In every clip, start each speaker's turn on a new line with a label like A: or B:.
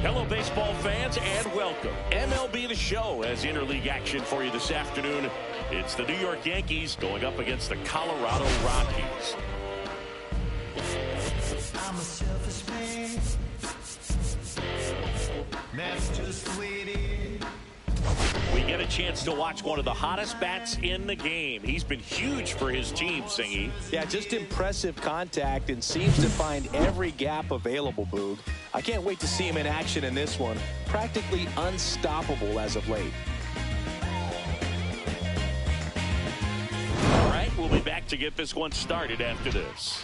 A: Hello, baseball fans, and welcome. MLB The Show has interleague action for you this afternoon. It's the New York Yankees going up against the Colorado Rockies.
B: I'm a selfish man. That's just the way it is.
A: We get a chance to watch one of the hottest bats in the game. He's been huge for his team, Singy.
C: Yeah, just impressive contact and seems to find every gap available, Boog. I can't wait to see him in action in this one. Practically unstoppable as of late.
A: All right, we'll be back to get this one started after this.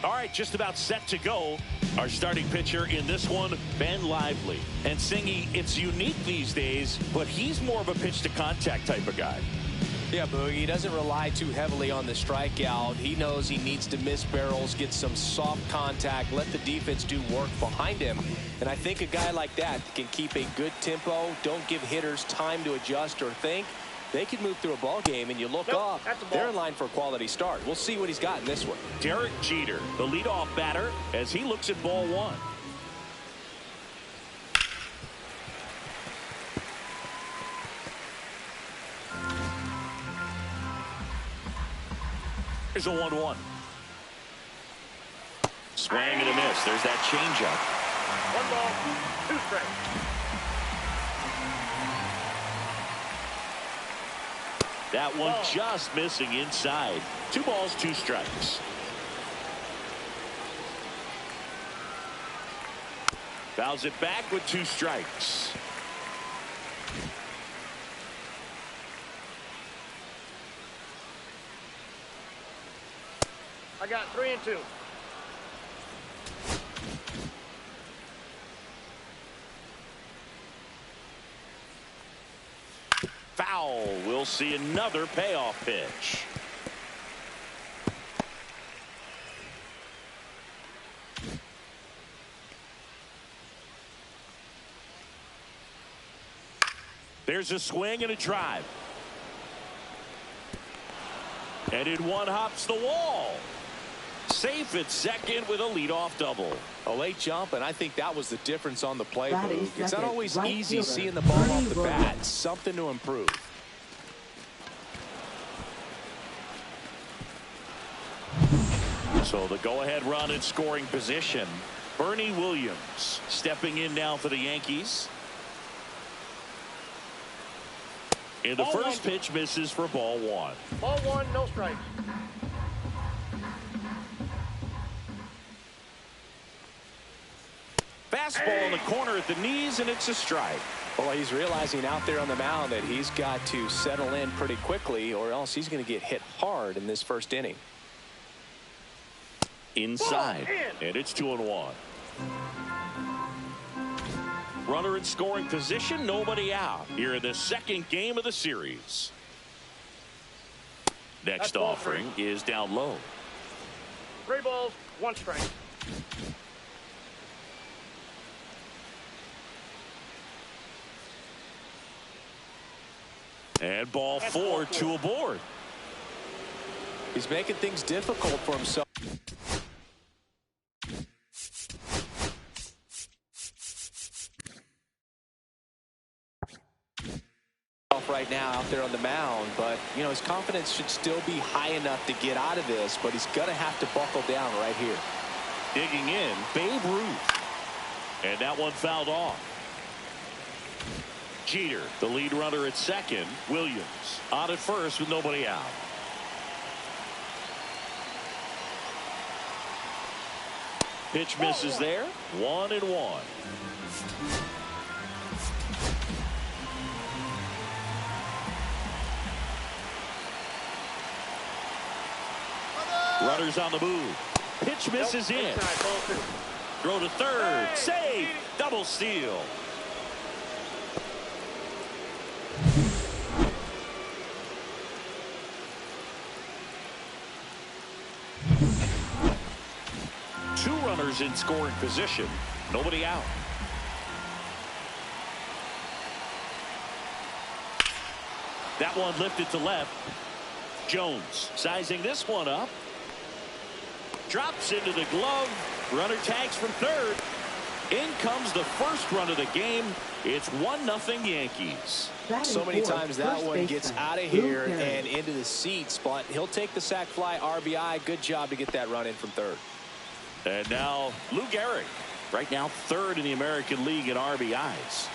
A: All right, just about set to go. Our starting pitcher in this one, Ben Lively. And Singy, it's unique these days, but he's more of a pitch-to-contact type of guy.
C: Yeah, Boog, he doesn't rely too heavily on the strikeout. He knows he needs to miss barrels, get some soft contact, let the defense do work behind him. And I think a guy like that can keep a good tempo, don't give hitters time to adjust or think. They can move through a ball game, and you look up, they're in line for a quality start. We'll see what he's got in this one.
A: Derek Jeter, the leadoff batter, as he looks at ball one. Here's a 1-1. Swing and a miss. There's that changeup.
D: 1 ball, 2 strikes.
A: That one just missing inside. 2 balls, 2 strikes. Fouls it back with 2 strikes.
D: I got 3 and 2.
A: Foul. We'll see another payoff pitch. There's a swing and a drive. And in one hops the wall. Safe at second with a leadoff double.
C: A late jump, and I think that was the difference on the play, Boog. It's not always easy seeing the ball off the bat. Something to improve.
A: So the go-ahead run in scoring position. Bernie Williams stepping in now for the Yankees. And the first pitch misses for ball 1.
D: Ball 1, no strikes.
A: Fastball in the corner at the knees, and it's a strike.
C: Well, he's realizing out there on the mound that he's got to settle in pretty quickly, or else he's going to get hit hard in this first inning.
A: Inside, and it's 2-1. Runner in scoring position, nobody out here in the second game of the series. Next offering is down low.
D: 3 balls, 1 strike.
A: And ball 4, 2 aboard.
C: He's making things difficult for himself. Right now out there on the mound, but you know his confidence should still be high enough to get out of this, but he's gonna have to buckle down right here.
A: Digging in, Babe Ruth, and that one fouled off. Jeter, the lead runner at second. Williams on at first with nobody out. Pitch misses there. 1-1. Runners on the move. Pitch misses in. Throw to third. Save. Double steal. Two runners in scoring position. Nobody out. That one lifted to left. Jones sizing this one up. Drops into the glove. Runner tags from third. In comes the first run of the game. It's 1-0 Yankees.
C: So many times that one gets out of here and into the seats, but he'll take the sac fly RBI. Good job to get that run in from third.
A: And now Lou Gehrig, right now third in the American League in RBIs.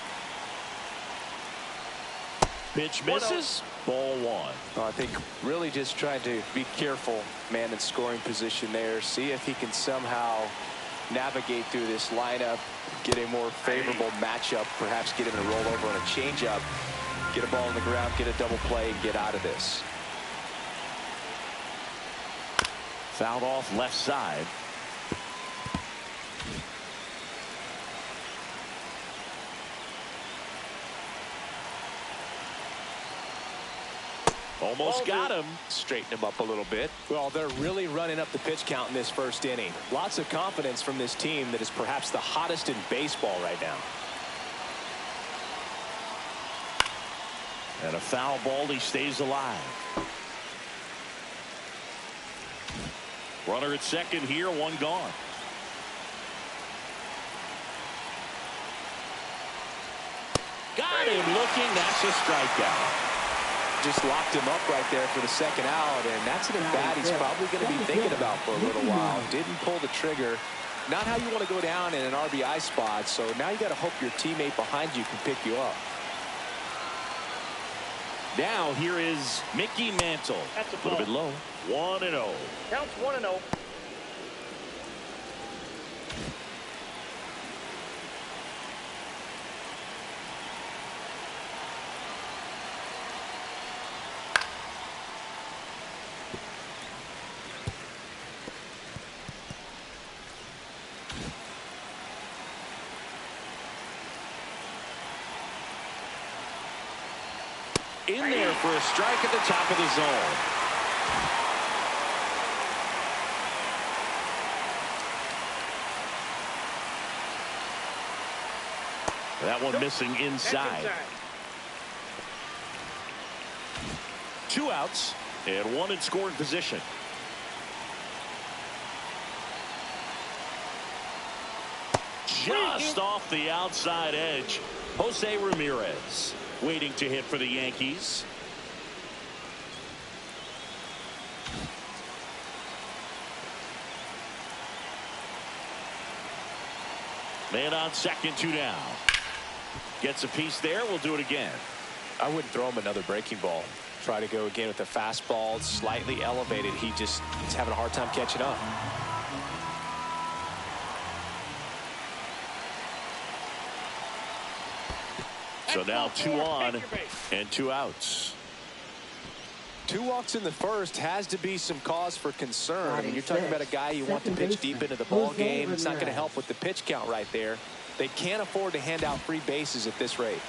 A: Pitch misses. Ball one.
C: I think really just trying to be careful, man, in scoring position there. See if he can somehow navigate through this lineup, get a more favorable matchup, perhaps get him to roll over on a changeup, get a ball on the ground, get a double play, and get out of this.
A: Fouled off left side. Almost got him.
C: Straighten him up a little bit. Well, they're really running up the pitch count in this first inning. Lots of confidence from this team that is perhaps the hottest in baseball right now.
A: And a foul ball. He stays alive. Runner at second here. One gone. Got him looking. That's a strikeout.
C: Just locked him up right there for the second out, and that's an at-bat he's probably going to be thinking about for a little while. Didn't pull the trigger. Not how you want to go down in an RBI spot, so now you got to hope your teammate behind you can pick you up.
A: Now here is Mickey Mantle.
D: That's a
A: little bit low. 1-0.
D: Counts 1-0.
A: In there for a strike at the top of the zone. That one missing inside. 2 outs and 1 in scoring position. Just off the outside edge. Jose Ramirez waiting to hit for the Yankees. Man on second, 2 down. Gets a piece there. We'll do it again.
C: I wouldn't throw him another breaking ball. Try to go again with the fastball, slightly elevated. He's having a hard time catching up.
A: So now 2 on and 2 outs.
C: 2 walks in the first has to be some cause for concern. I mean, you're talking about a guy you want to pitch deep into the ball game. It's not going to help with the pitch count right there. They can't afford to hand out free bases at this rate.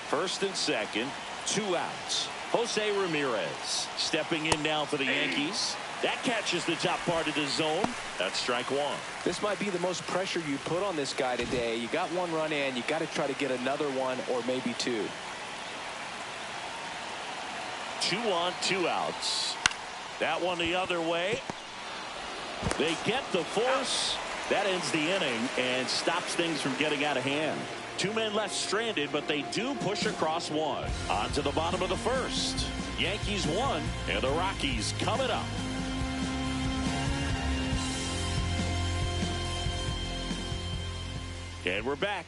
A: First and second, 2 outs. Jose Ramirez stepping in now for the Yankees. That catches the top part of the zone. That's strike 1.
C: This might be the most pressure you put on this guy today. You got 1 run in. You got to try to get another 1 or maybe 2.
A: 2 on, 2 outs. That one the other way. They get the force. That ends the inning and stops things from getting out of hand. 2 men left stranded, but they do push across 1. On to the bottom of the first. Yankees 1 and the Rockies coming up. And we're back.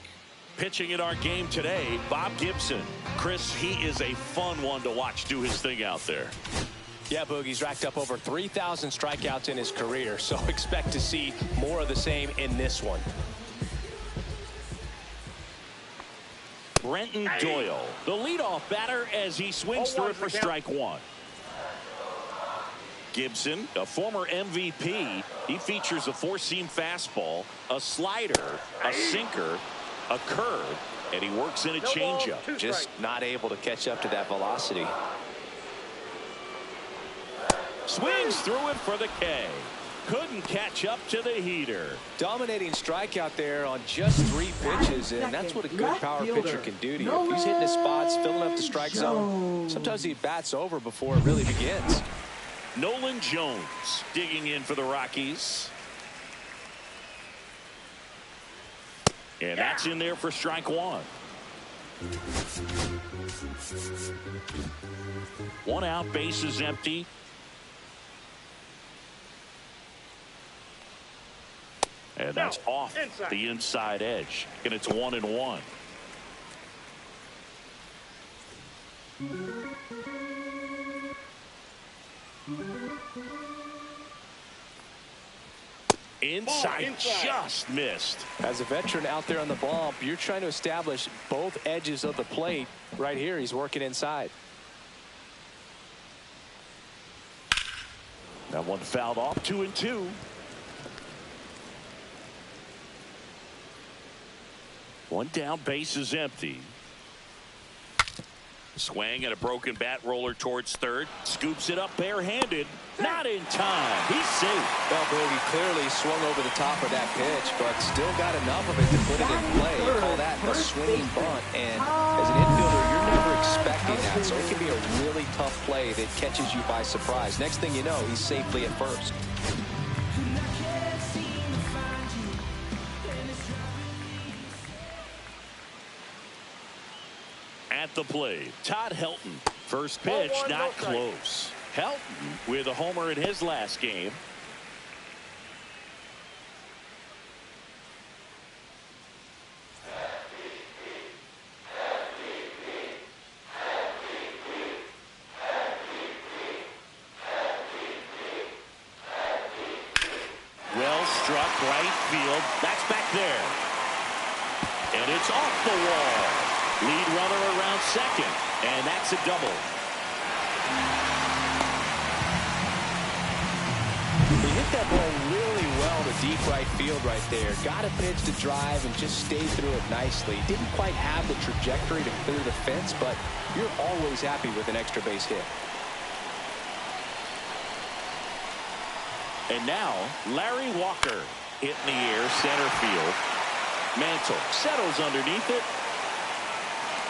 A: Pitching in our game today, Bob Gibson. Chris, he is a fun one to watch do his thing out there.
C: Yeah, Boogie's racked up over 3,000 strikeouts in his career, so expect to see more of the same in this one.
A: Brenton Doyle, the leadoff batter, as he swings through it for strike 1. Gibson, a former MVP, he features a 4-seam fastball, a slider, a sinker, a curve, and he works in a changeup.
C: Just not able to catch up to that velocity.
A: Swings through it for the K. Couldn't catch up to the heater.
C: Dominating strikeout there on just 3 pitches, and that's what a good power pitcher can do to you. If he's hitting his spots, filling up the strike zone, sometimes he bats over before it really begins.
A: Nolan Jones digging in for the Rockies. And that's in there for strike one. One out, bases empty. And that's off the inside edge. And it's 1-1. Inside, just missed.
C: As a veteran out there on the bump, you're trying to establish both edges of the plate. Right here, he's working inside.
A: That one fouled off, 2-2. One down, bases empty. Swing and a broken bat roller towards third. Scoops it up barehanded. Not in time. He's safe.
C: Well, Bogey clearly swung over the top of that pitch, but still got enough of it to put it in play. You call that a swinging bunt, and as an infielder, you're never expecting that, so it can be a really tough play that catches you by surprise. Next thing you know, he's safely at first.
A: At the plate, Todd Helton. First pitch, not close. Helton with a homer in his last game. Well struck, right field. That's back there. And it's off the wall. Lead runner around second, and that's a double.
C: He hit that ball really well to deep right field right there. Got a pitch to drive and just stayed through it nicely. Didn't quite have the trajectory to clear the fence, but you're always happy with an extra base hit.
A: And now, Larry Walker hit in the air, center field. Mantle settles underneath it.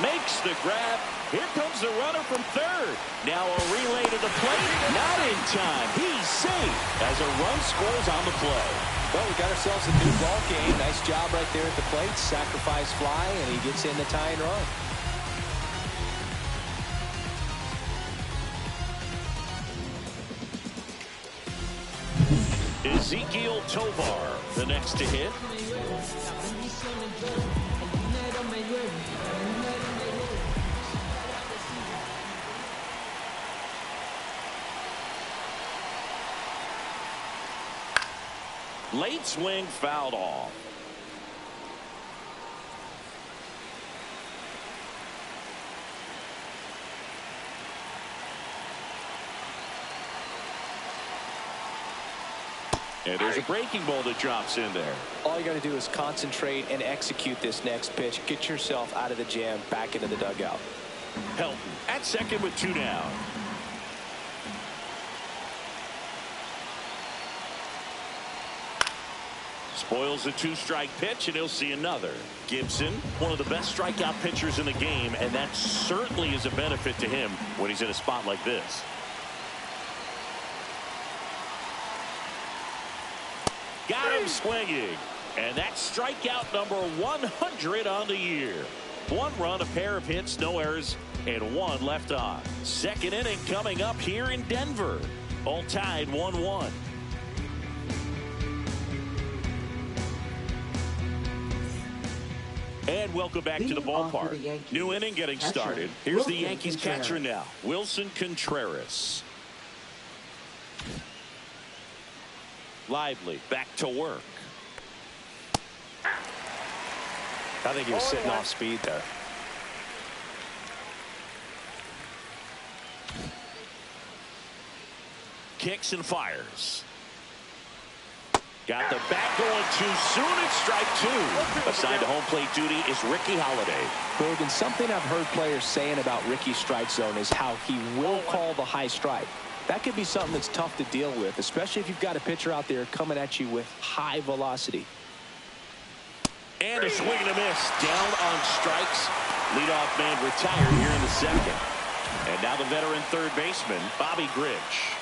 A: Makes the grab. Here comes the runner from third. Now a relay to the plate. Not in time. He's safe as a run scores on the play.
C: Well, we got ourselves a new ball game. Nice job right there at the plate. Sacrifice fly, and he gets in the tying run.
A: Ezekiel Tovar, the next to hit. Late swing fouled off. And there's a breaking ball that drops in there.
C: All you got to do is concentrate and execute this next pitch. Get yourself out of the jam, back into the dugout.
A: Helton at second with two down. Spoils a two-strike pitch, and he'll see another. Gibson, one of the best strikeout pitchers in the game, and that certainly is a benefit to him when he's in a spot like this. Got him swinging, and that's strikeout number 100 on the year. One run, a pair of hits, no errors, and one left on. Second inning coming up here in Denver. All tied 1-1. And welcome back to the ballpark. New inning getting started. Here's the Yankees catcher now, Wilson Contreras. Lively back to work.
C: I think he was sitting off speed there.
A: Kicks and fires. Got the bat going too soon. It's strike two. Assigned to home plate duty is Ricky Holiday.
C: Bergen, something I've heard players saying about Ricky's strike zone is how he will call the high strike. That could be something that's tough to deal with, especially if you've got a pitcher out there coming at you with high velocity.
A: And a swing and a miss. Down on strikes. Leadoff man retired here in the second. And now the veteran third baseman, Bobby Grich.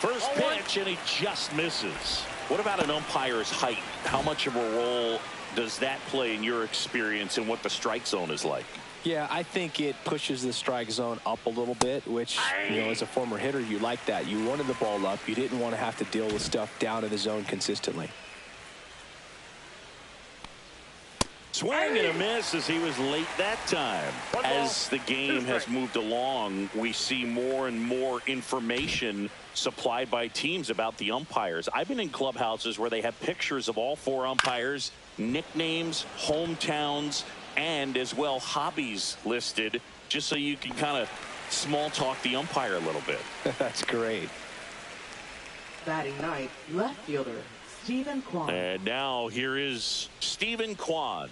A: First pitch, and he just misses. What about an umpire's height? How much of a role does that play in your experience and what the strike zone is like?
C: Yeah, I think it pushes the strike zone up a little bit, which, you know, as a former hitter, you like that. You wanted the ball up. You didn't want to have to deal with stuff down in the zone consistently.
A: Swing and a miss as he was late that time. As the game has moved along, we see more and more information supplied by teams about the umpires. I've been in clubhouses where they have pictures of all 4 umpires, nicknames, hometowns, and as well hobbies listed, just so you can kind of small talk the umpire a little bit.
C: That's great.
E: Batting ninth, left fielder Stephen Kwan.
A: And now here is Stephen Kwan.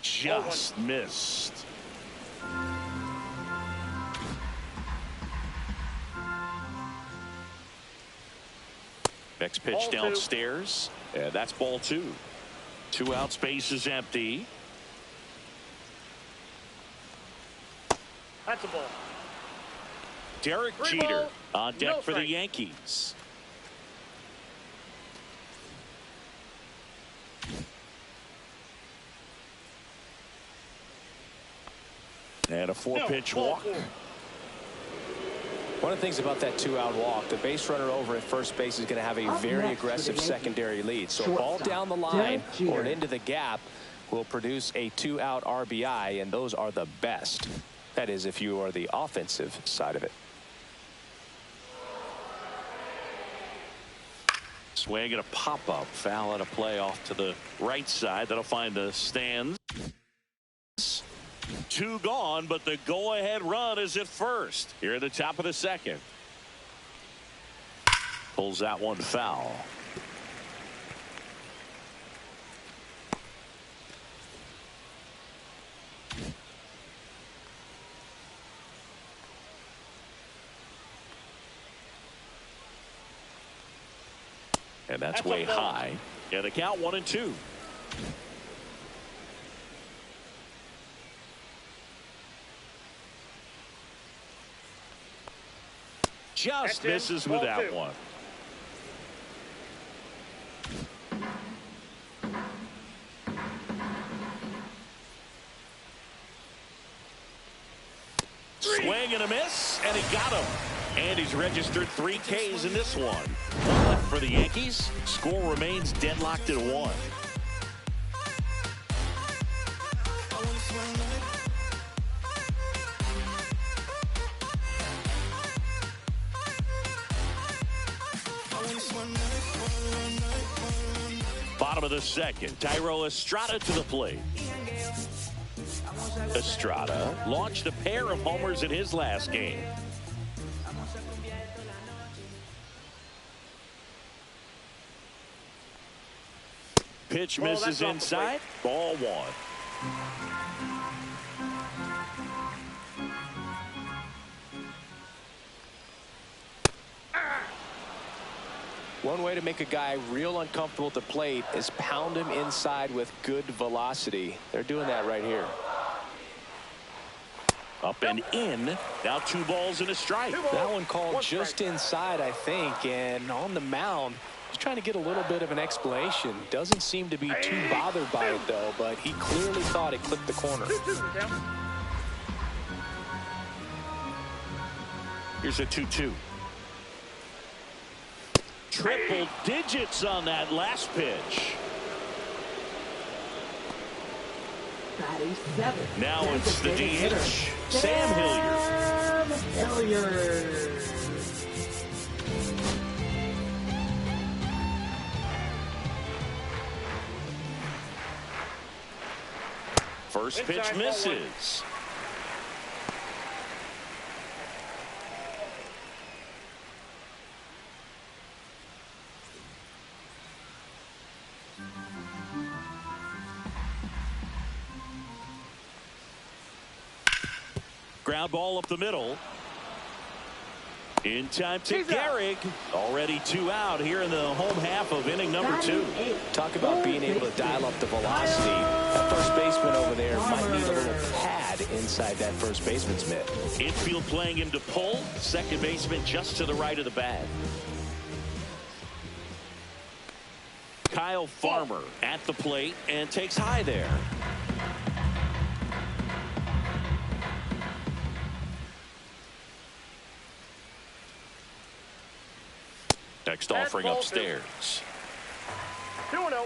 A: Just missed. Next pitch
D: Ball
A: downstairs. And that's ball 2. 2 out, space is empty.
D: That's a ball.
A: Derek
D: 3
A: Jeter
D: ball,
A: on deck
D: no
A: for the
D: strike.
A: Yankees. And a 4-pitch
D: Ball
A: walk.
D: 4.
C: One of the things about that 2-out walk, the base runner over at first base is going to have a very
E: next for the
C: aggressive
E: Yankees,
C: secondary lead. So a ball
E: shortstop,
C: down the line
E: Derek Jeter.
C: or into the gap will produce a 2-out RBI, and those are the best. That is, if you are the offensive side of it.
A: Swing and a pop-up. Foul at a play off to the right side. That'll find the stands. 2 gone, but the go-ahead run is at first. Here at the top of the second. Pulls that one foul. And that's way high. Yeah, the count 1-2. Just misses with that one. Swing and a miss, and he got him. And he's registered 3 Ks in this one. 1 left for the Yankees. Score remains deadlocked at 1. Bottom of the second. Thairo Estrada to the plate. Estrada launched a pair of homers in his last game. Pitch misses inside. Ball 1.
C: One way to make a guy real uncomfortable at the plate is pound him inside with good velocity. They're doing that right here.
A: Up and in. Now 2 balls and a strike.
C: That one called just inside, I think, and on the mound, he's trying to get a little bit of an explanation. Doesn't seem to be too bothered by it, though, but he clearly thought it clipped the corner.
A: Here's a 2-2. Triple digits on that last pitch.
E: Batting 7.
A: Now it's the DH, Sam
E: Hilliard.
A: First pitch misses. Ground ball up the middle. In time to Gehrig. Already 2 out here in the home half of inning number 2.
C: Talk about being able to dial up the velocity. That first baseman over there might need a little pad inside that first baseman's mitt.
A: Infield playing him to pull. Second baseman just to the right of the bag. Kyle Farmer at the plate and takes high there. Next offering upstairs.
D: 2-0.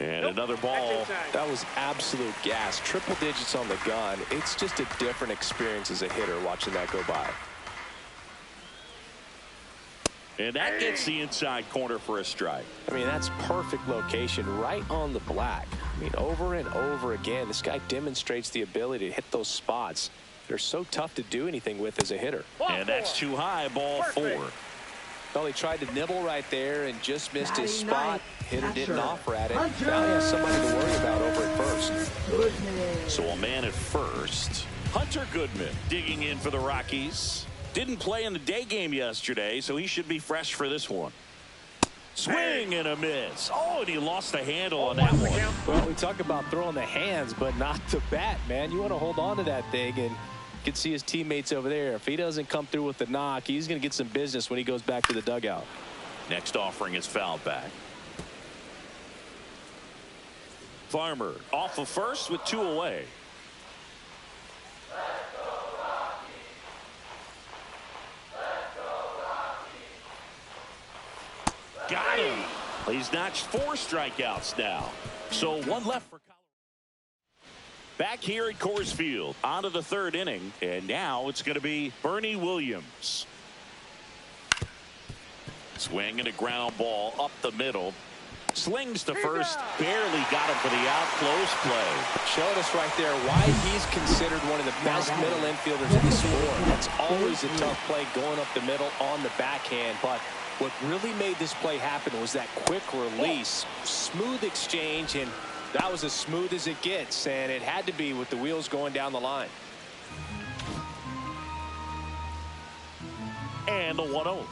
A: And another ball.
C: That was absolute gas. Triple digits on the gun. It's just a different experience as a hitter watching that go by.
A: And that gets the inside corner for a strike.
C: I mean, that's perfect location right on the black. I mean, over and over again, this guy demonstrates the ability to hit those spots. They're so tough to do anything with as a hitter.
A: And that's too high, ball 4.
C: Well, he tried to nibble right there and just missed his spot. Hitter didn't offer at it. Now he has somebody to worry about over at first.
A: So a man at first. Hunter Goodman digging in for the Rockies. Didn't play in the day game yesterday, so he should be fresh for this one. Swing and a miss. Oh, and he lost the handle on that one.
C: Well, we talk about throwing the hands, but not the bat, man. You want to hold on to that thing, and you can see his teammates over there. If he doesn't come through with the knock, he's going to get some business when he goes back to the dugout.
A: Next offering is fouled back. Farmer off of first with 2 away. Got him. He's notched 4 strikeouts now. So 1 left for Colorado. Back here at Coors Field, on to the 3rd inning, and now it's going to be Bernie Williams. Swing and a ground ball up the middle. Slings to first, barely got him for the out. Close play.
C: Showing us right there why he's considered one of the best middle infielders in the sport. That's always a tough play going up the middle on the backhand, but what really made this play happen was that quick release, smooth exchange, and that was as smooth as it gets, and it had to be with the wheels going down the line.
A: And the 1-0.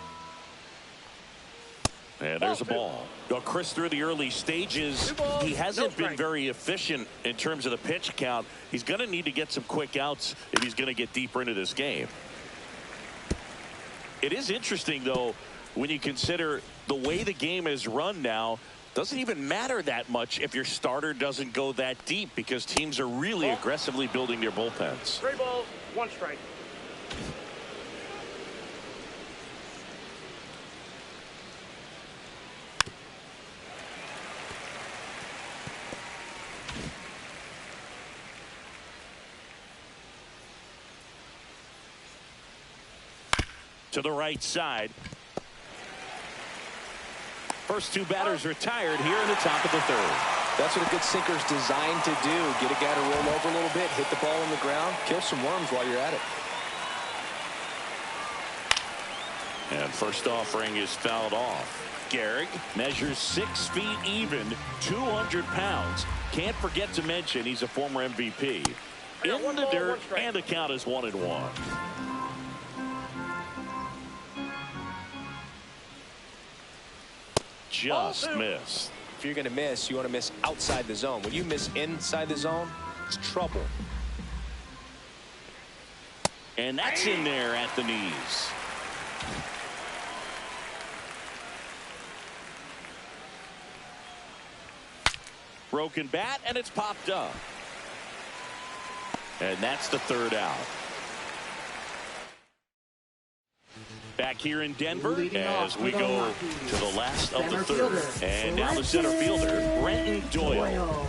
A: And there's a ball. Now, Chris, through the early stages, he hasn't been very efficient in terms of the pitch count. He's going to need to get some quick outs if he's going to get deeper into this game. It is interesting, though, when you consider the way the game is run now. Doesn't even matter that much if your starter doesn't go that deep, because teams are really aggressively building their bullpens.
D: 3 balls, 1 strike.
A: To the right side. First 2 batters retired here in the top of the 3rd.
C: That's what a good sinker is designed to do. Get a guy to roll over a little bit, hit the ball on the ground, kill some worms while you're at it.
A: And first offering is fouled off. Gehrig measures 6 feet even, 200 pounds. Can't forget to mention he's a former MVP. In the dirt, and the count is 1-1. Just missed.
C: If you're going to miss, you want to miss outside the zone. When you miss inside the zone, it's trouble.
A: And that's in there at the knees. Broken bat, and it's popped up. And that's the 3rd out. Back here in Denver as we go to the last of the 3rd. And now the center fielder, Brenton Doyle.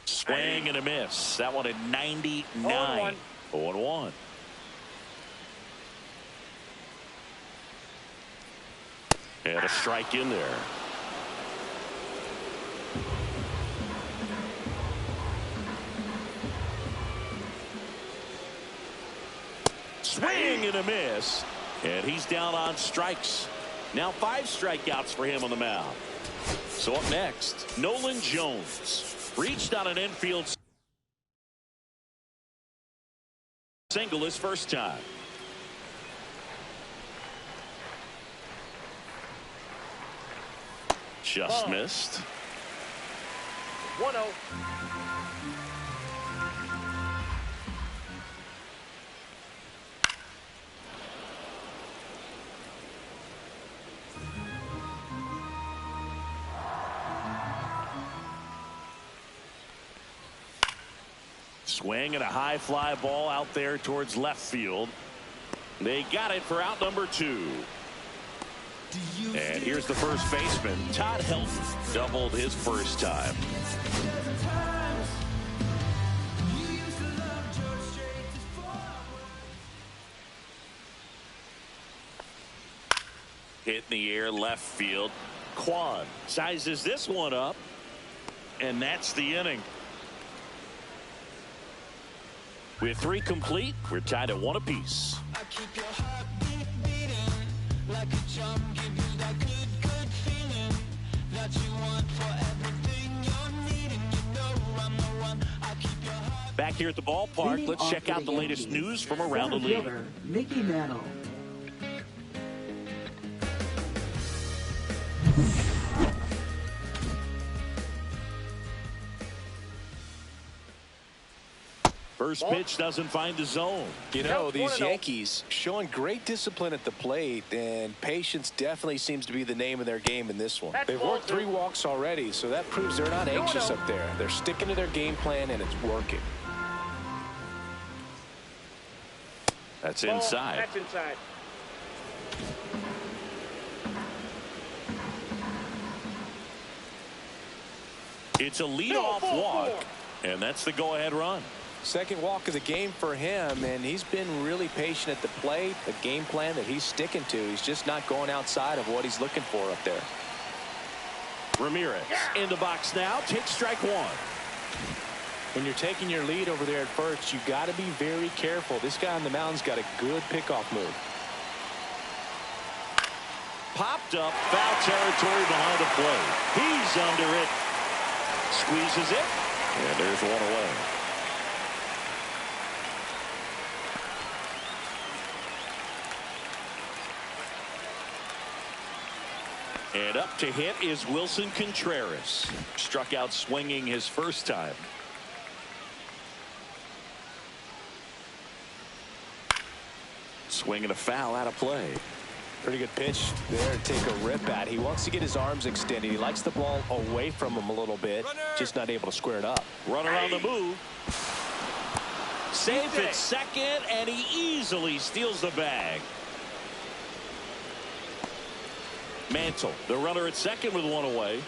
A: Swing and a miss. That one at 99. 0-1. And a strike in there. Swing and a miss. And he's down on strikes. Now 5 strikeouts for him on the mound. So up next, Nolan Jones reached on an infield single his first time. Just missed.
D: 1-0.
A: Swing and a high fly ball out there towards left field. They got it for out number 2. And here's the first baseman. Todd Helton doubled his first time. Hit in the air left field. Kwan sizes this one up. And that's the inning. With 3 complete, we're tied at 1 apiece. Back here at the ballpark, let's check out the latest news from around the league.
E: Mickey Mantle.
A: First pitch doesn't find the zone.
C: You know, these Yankees showing great discipline at the plate, and patience definitely seems to be the name of their game in this one. They've worked 3 walks already, so that proves they're not anxious up there. They're sticking to their game plan, and it's working.
A: That's inside.
D: That's inside.
A: It's a leadoff walk, and that's the go-ahead run.
C: Second walk of the game for him, and he's been really patient at the plate. The game plan that he's sticking to, he's just not going outside of what he's looking for up there.
A: Ramirez in the box now, takes strike 1.
C: When you're taking your lead over there at first, you got to be very careful. This guy on the mound's got a good pickoff move.
A: Popped up, foul territory behind the plate. He's under it. Squeezes it, and there's 1 away. And up to hit is Wilson Contreras. Struck out swinging his first time. Swing and a foul out of play.
C: Pretty good pitch there to take a rip at. He wants to get his arms extended. He likes the ball away from him a little bit. Just not able to square it up.
A: Runner on the move. Safe at second, and he easily steals the bag. Mantle, the runner at second with 1 away.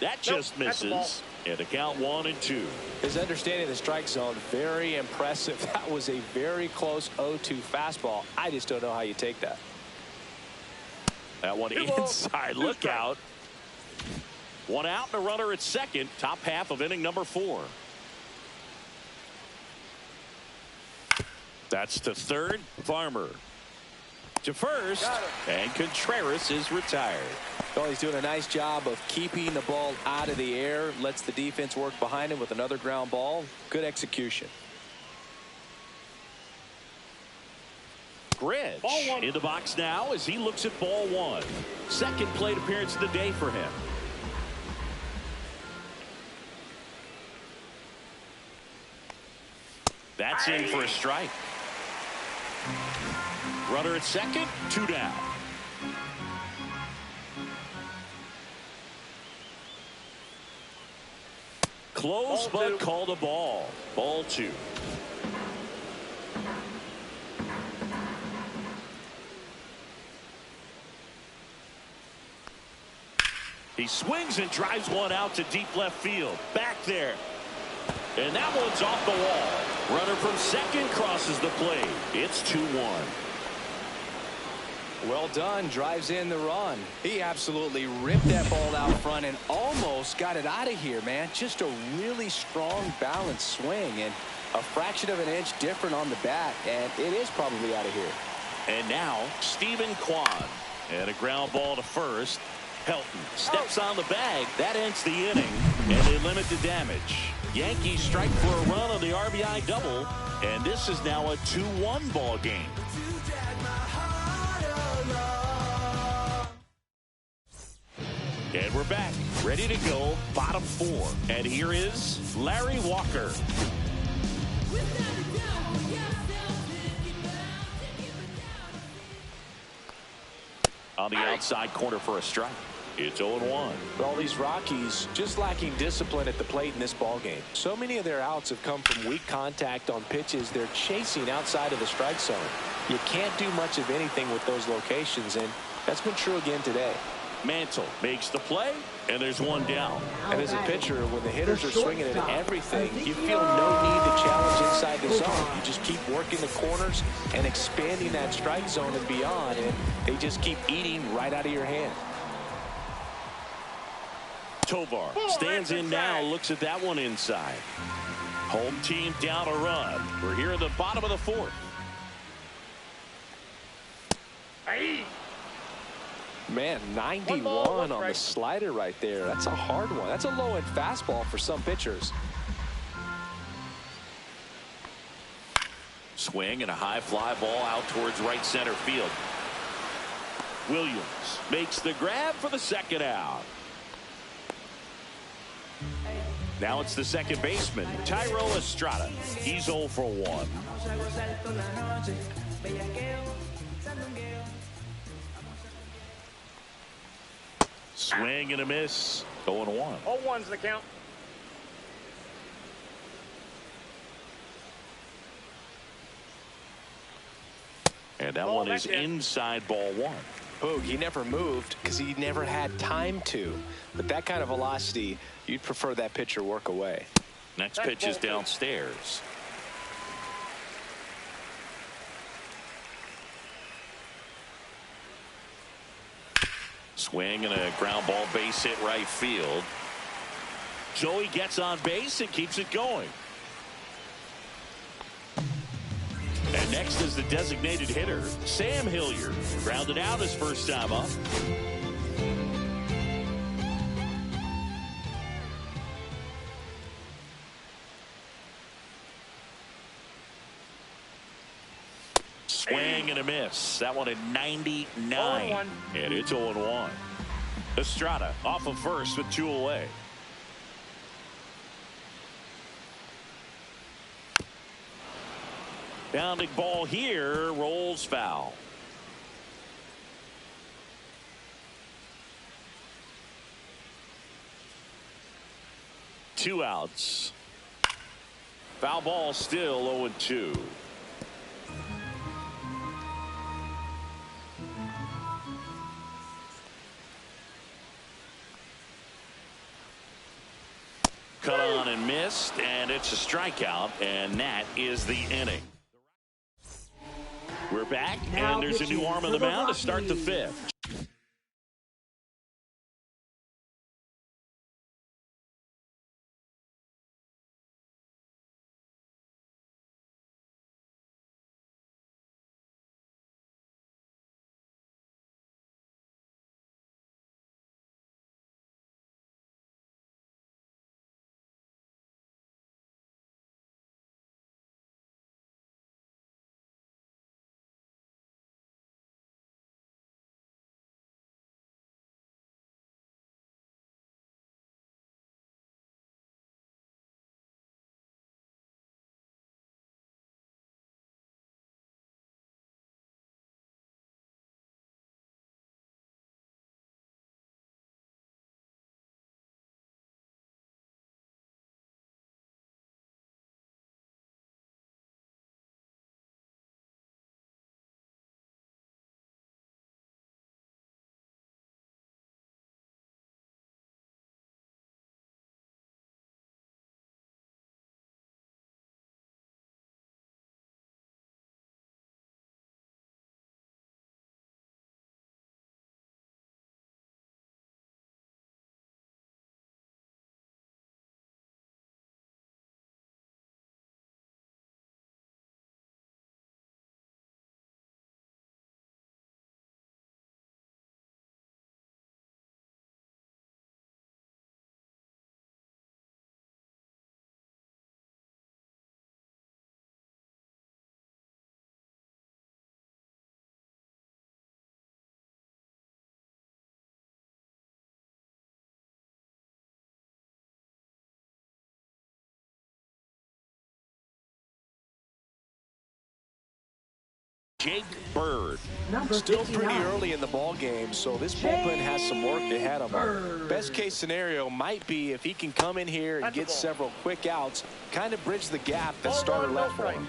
A: That just misses. And a count 1-2.
C: His understanding of the strike zone, very impressive. That was a very close 0-2 fastball. I just don't know how you take that.
A: That one inside. Look out. 1 out and a runner at second. Top half of inning number 4. That's to third. Farmer to first, and Contreras is retired.
C: Well, he's doing a nice job of keeping the ball out of the air. Lets the defense work behind him with another ground ball. Good execution.
A: Gridge in the box now as he looks at ball 1. Second plate appearance of the day for him. That's in for a strike. Runner at second, 2 down. Close, but called a ball. Ball 2. He swings and drives one out to deep left field. Back there. And that one's off the wall. Runner from second crosses the plate. It's 2-1.
C: Well done. Drives in the run. He absolutely ripped that ball out front and almost got it out of here, man. Just a really strong, balanced swing, and a fraction of an inch different on the bat, and it is probably out of here.
A: And now Stephen Kwan. And a ground ball to first. Helton steps on the bag. That ends the inning. And they limit the damage. Yankees strike for a run on the RBI double. And this is now a 2-1 ball game. And we're back, ready to go, bottom 4. And here is Larry Walker. On the outside corner for a strike. It's 0-1.
C: Well, these Rockies just lacking discipline at the plate in this ballgame. So many of their outs have come from weak contact on pitches they're chasing outside of the strike zone. You can't do much of anything with those locations, and that's been true again today.
A: Mantle makes the play, and there's one down.
C: And as a pitcher, when the hitters are swinging at everything, you feel no need to challenge inside the zone. You just keep working the corners and expanding that strike zone and beyond, and they just keep eating right out of your hand.
A: Tovar stands in now, looks at that one inside. Home team down a run. We're here in the bottom of the 4th.
C: Man, 91 on the slider right there. That's a hard one. That's a low-end fastball for some pitchers.
A: Swing and a high fly ball out towards right center field. Williams makes the grab for the second out. Now it's the second baseman, Thairo Estrada. He's 0 for 1. Swing and a miss. 0-1.
D: 0-1's the count.
A: And that one is inside, ball 1.
C: Boog, he never moved because he never had time to. But that kind of velocity, you'd prefer that pitcher work away.
A: Next pitch is downstairs. Swing and a ground ball, base hit right field. Joey gets on base and keeps it going. And next is the designated hitter, Sam Hilliard. Grounded out his first time up. Swing and a miss. That one at 99. And it's 0-1. Estrada off of first with 2 away. Bounding ball here, rolls foul. Two outs. Foul ball still 0-2. Cut on and missed, and it's a strikeout, and that is the inning. We're back, and there's a new arm on the mound to start the 5th. Jake Bird.
E: Number
C: Still pretty
E: 59.
C: early in the ball game, so this bullpen has some work ahead of him. Best case scenario might be if he can come in here and get several quick outs, kind of bridge the gap that starter left for him.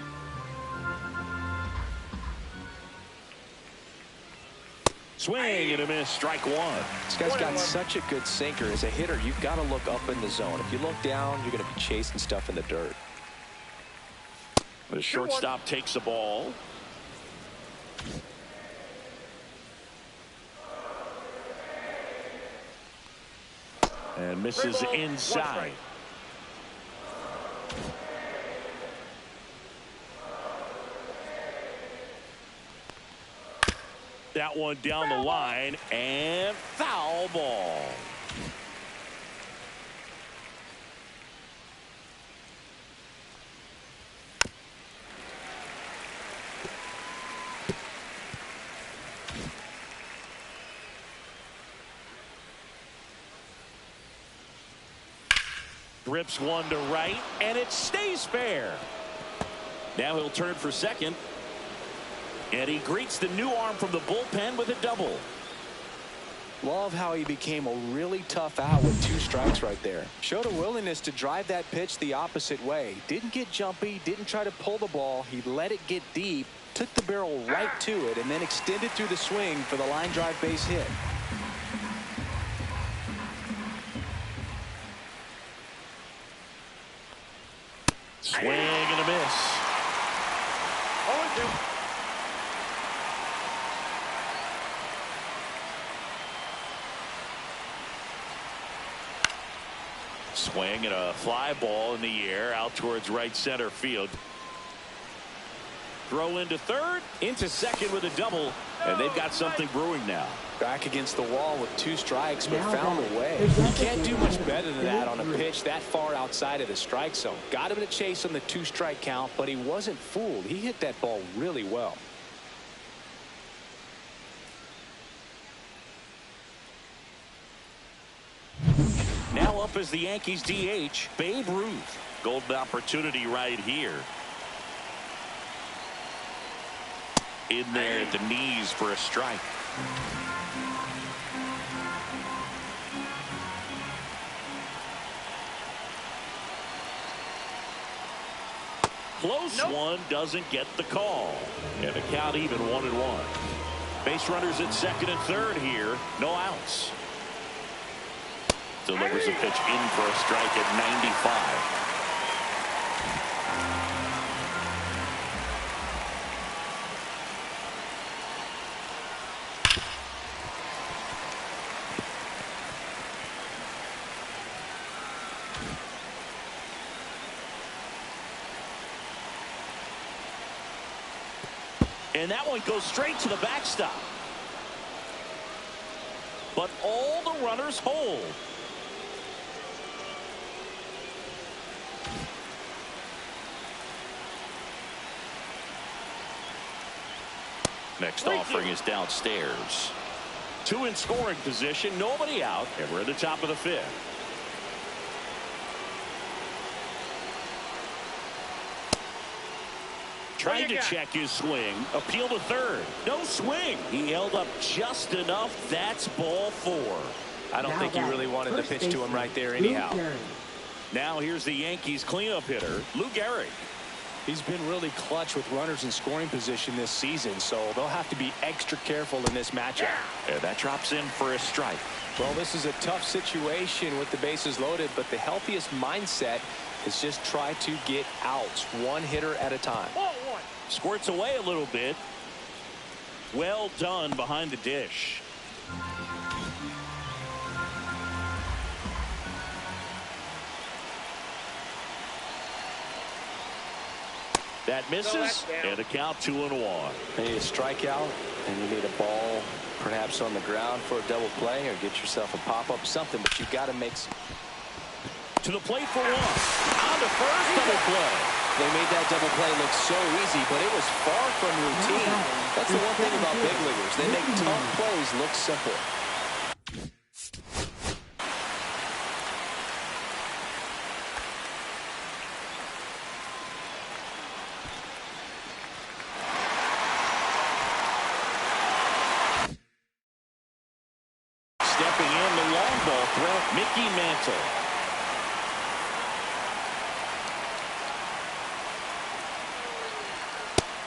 A: Swing and a miss, strike one.
C: This guy's got such a good sinker. As a hitter, you've got to look up in the zone. If you look down, you're going to be chasing stuff in the dirt.
A: The shortstop takes the ball. And misses inside. That one down the line and foul ball. Rips one to right, and it stays fair. Now he'll turn for second. And he greets the new arm from the bullpen with a double.
C: Love how he became a really tough out with 2 strikes right there. Showed a willingness to drive that pitch the opposite way. Didn't get jumpy, didn't try to pull the ball. He let it get deep, took the barrel right to it, and then extended through the swing for the line drive base hit.
A: Swing and a miss.
D: 0-2.
A: Swing and a fly ball in the air out towards right center field. Throw into third, into second with a double, and they've got something brewing now.
C: Back against the wall with 2 strikes, but
E: Now
C: found
E: back.
C: a way. You can't do much better than that on a pitch that far outside of the strike zone. Got him to chase on the 2-strike count, but he wasn't fooled. He hit that ball really well.
A: Now up as the Yankees DH, Babe Ruth. Golden opportunity right here. In there at the knees for a strike. Close one, doesn't get the call. And the count even 1-1. Base runners at second and third here. No outs. Delivers a pitch in for a strike at 95. And that one goes straight to the backstop. But all the runners hold. Next offering is downstairs. 2 in scoring position, nobody out, and we're at the top of the 5th. Trying to check his swing. Appeal to third. No swing. He held up just enough. That's ball 4.
C: I don't think he really wanted to pitch to him right there anyhow.
A: Now here's the Yankees cleanup hitter, Lou Gehrig.
C: He's been really clutch with runners in scoring position this season, so they'll have to be extra careful in this matchup.
A: And that drops in for a strike.
C: Well, this is a tough situation with the bases loaded, but the healthiest mindset is just try to get outs, 1 hitter at a time.
A: Squirts away a little bit. Well done behind the dish. That misses, and a count 2-1.
C: You need a strikeout, and you need a ball perhaps on the ground for a double play, or get yourself a pop-up, something, but you've got to make some.
A: To the plate for 1. On the first double play.
C: They made that double play look so easy, but it was far from routine. That's the one thing about big leaguers. They make tough plays look simple.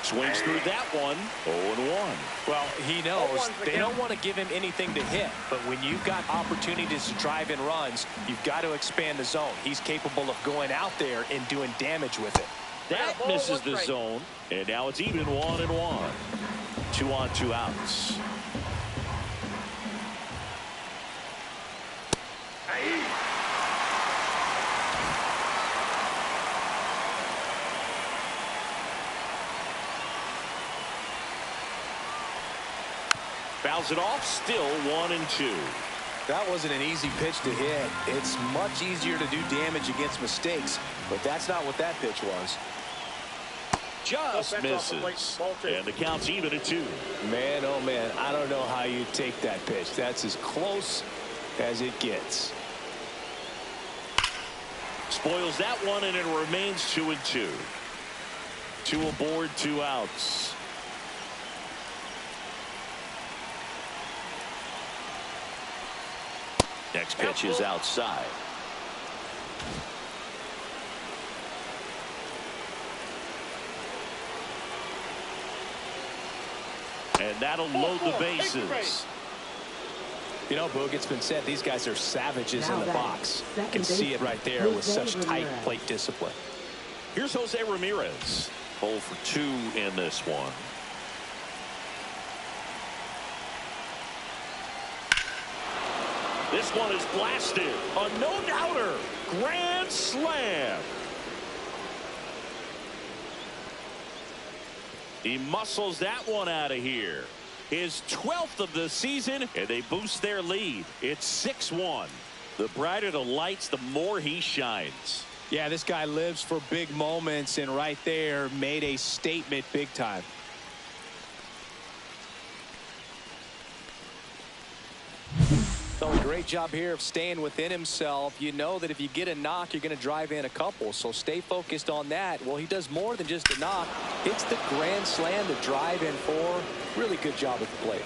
A: Swings through that one. 0-1.
C: Well, he knows they don't want to give him anything to hit, but when you've got opportunities to drive in runs, you've got to expand the zone. He's capable of going out there and doing damage with it.
A: That misses the zone, and now it's even 1-1. 2 on, 2 outs. Fouls it off, still 1-2.
C: That wasn't an easy pitch to hit. It's much easier to do damage against mistakes, but that's not what that pitch was.
A: Just misses. And the count's even at 2.
C: Man, oh man, I don't know how you take that pitch. That's as close as it gets.
A: Spoils that one, and it remains 2-2. 2 aboard, 2 outs. Next pitch is outside. And that'll load the bases.
C: You know, Boog, it's been said these guys are savages in the box. You can see it right there with such tight plate discipline.
A: Here's Jose Ramirez. 0 for 2 in this one. This one is blasted. A no-doubter. Grand slam. He muscles that one out of here. His 12th of the season, and they boost their lead. It's 6-1. The brighter the lights, the more he shines.
C: Yeah, this guy lives for big moments, and right there made a statement big time. So a great job here of staying within himself. You know that if you get a knock, you're going to drive in a couple. So stay focused on that. Well, he does more than just a knock. It's the grand slam to drive in 4. Really good job at the plate.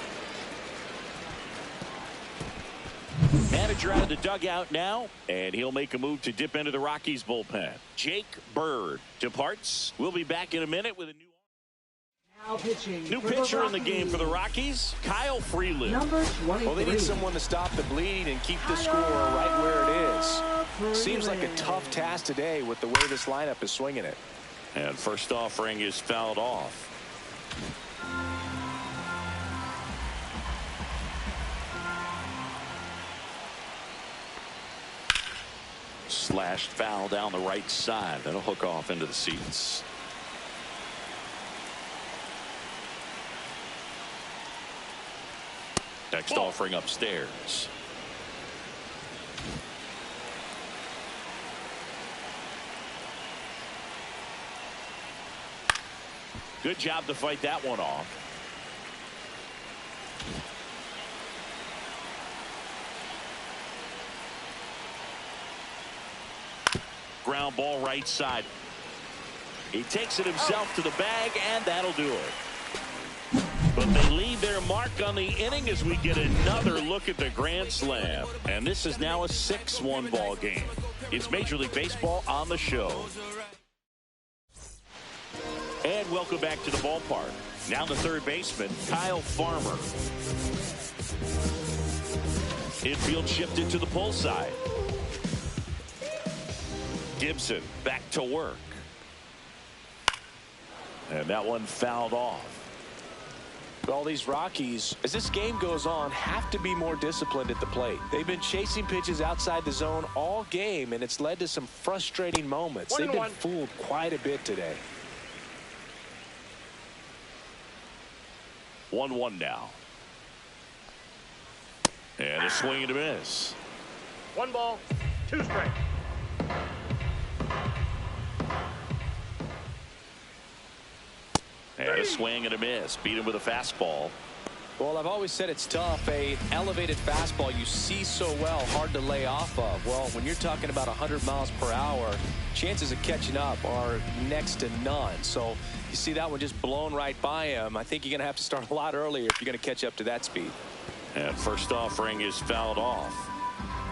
A: Manager out of the dugout now, and he'll make a move to dip into the Rockies bullpen. Jake Bird departs. We'll be back in a minute with a new pitcher in the game for the Rockies, Kyle Freeland.
E: Number 23.
C: Well, they need someone to stop the bleed and keep the score right where it is. Seems like a tough task today with the way this lineup is swinging it.
A: And first offering is fouled off. Slashed foul down the right side. That'll hook off into the seats. Next offering upstairs. Good job to fight that one off. Ground ball right side. He takes it himself to the bag, and that'll do it. But they leave their mark on the inning as we get another look at the grand slam. And this is now a 6-1 ball game. It's Major League Baseball on the show. And welcome back to the ballpark. Now the third baseman, Kyle Farmer. Infield shifted to the pull side. Gibson back to work. And that one fouled off.
C: Well, these Rockies, as this game goes on, have to be more disciplined at the plate. They've been chasing pitches outside the zone all game, and it's led to some frustrating moments. They've been fooled quite a bit today.
A: 1-1 now. And a swing and a miss.
D: 1 ball, 2 strikes.
A: And a swing and a miss. Beat him with a fastball.
C: Well, I've always said it's tough. An elevated fastball you see so well, hard to lay off of. Well, when you're talking about 100 miles per hour, chances of catching up are next to none. So you see that one just blown right by him. I think you're going to have to start a lot earlier if you're going to catch up to that speed.
A: And first offering is fouled off.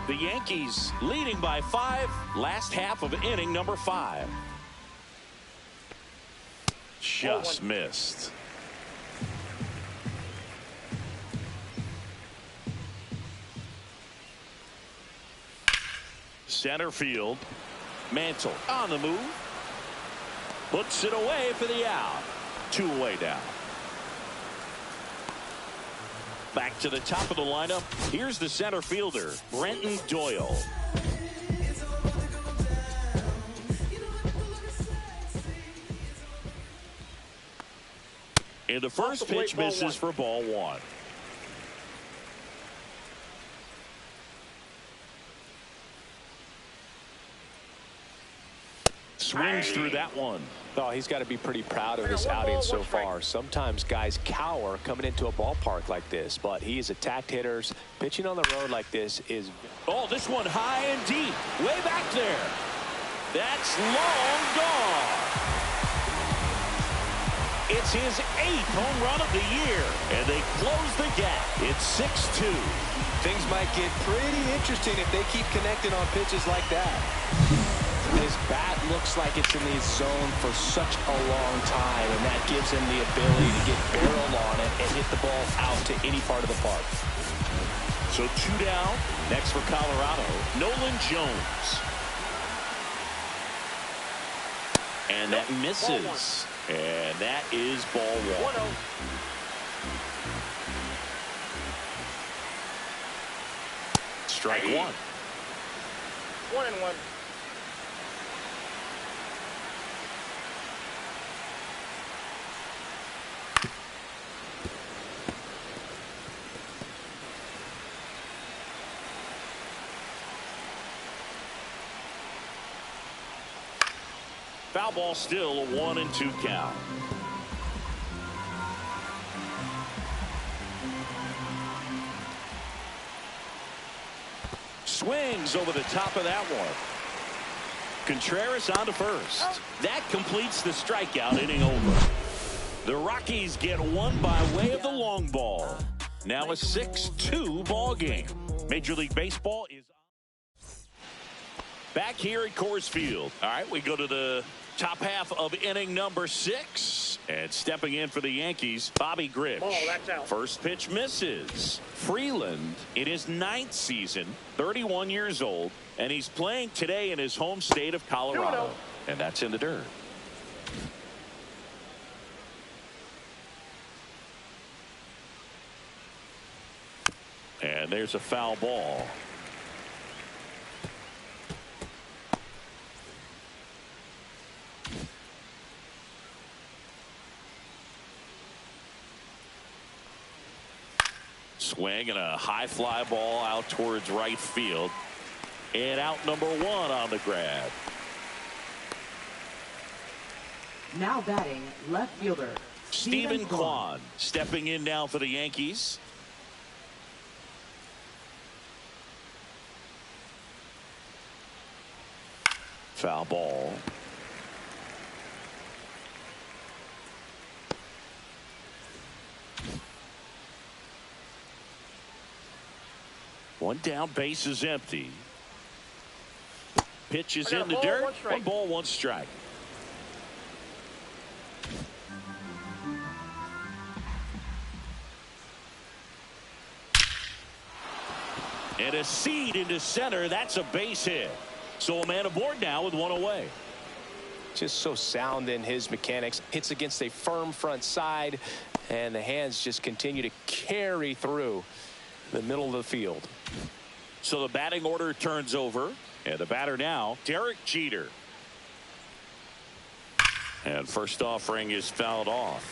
A: The Yankees leading by 5. Last half of inning number 5. just missed. Center field. Mantle on the move. Puts it away for the out. 2 away down. Back to the top of the lineup. Here's the center fielder, Brenton Doyle. And the first pitch misses for ball 1. Swings through that one.
C: Oh, he's got to be pretty proud of his outing so far. Sometimes guys cower coming into a ballpark like this, but he's attacked hitters. Pitching on the road like this is...
A: Oh, this one high and deep. Way back there. That's long gone. It's his 8th home run of the year, and they close the gap. It's 6-2.
C: Things might get pretty interesting if they keep connecting on pitches like that. His bat looks like it's in the zone for such a long time, and that gives him the ability to get barrel on it and hit the ball out to any part of the park.
A: So 2 down. Next for Colorado, Nolan Jones. And that misses. And that is ball 1.
D: 1-0.
A: Strike 1.
D: 1-1.
A: Foul ball, still a 1-2 count. Swings over the top of that one. Contreras on to first. That completes the strikeout, inning over. The Rockies get one by way of the long ball. Now a 6-2 ball game. Major League Baseball is back here at Coors Field. All right, we go to the top half of inning number 6. And stepping in for the Yankees, Bobby Grich.
D: That's out.
A: First pitch misses. Freeland in his 9th season, 31 years old, and he's playing today in his home state of Colorado. And that's in the dirt. And there's a foul ball. Swing and a high fly ball out towards right field. And out number 1 on the grab.
E: Now batting, left fielder,
A: Stephen Kwan stepping in now for the Yankees. Foul ball. One down, base is empty. Pitch is in the dirt. 1 ball, 1 strike. And a seed into center. That's a base hit. So a man aboard now with 1 away.
C: Just so sound in his mechanics. Hits against a firm front side, and the hands just continue to carry through the middle of the field.
A: So the batting order turns over, and the batter now, Derek Jeter. And first offering is fouled off.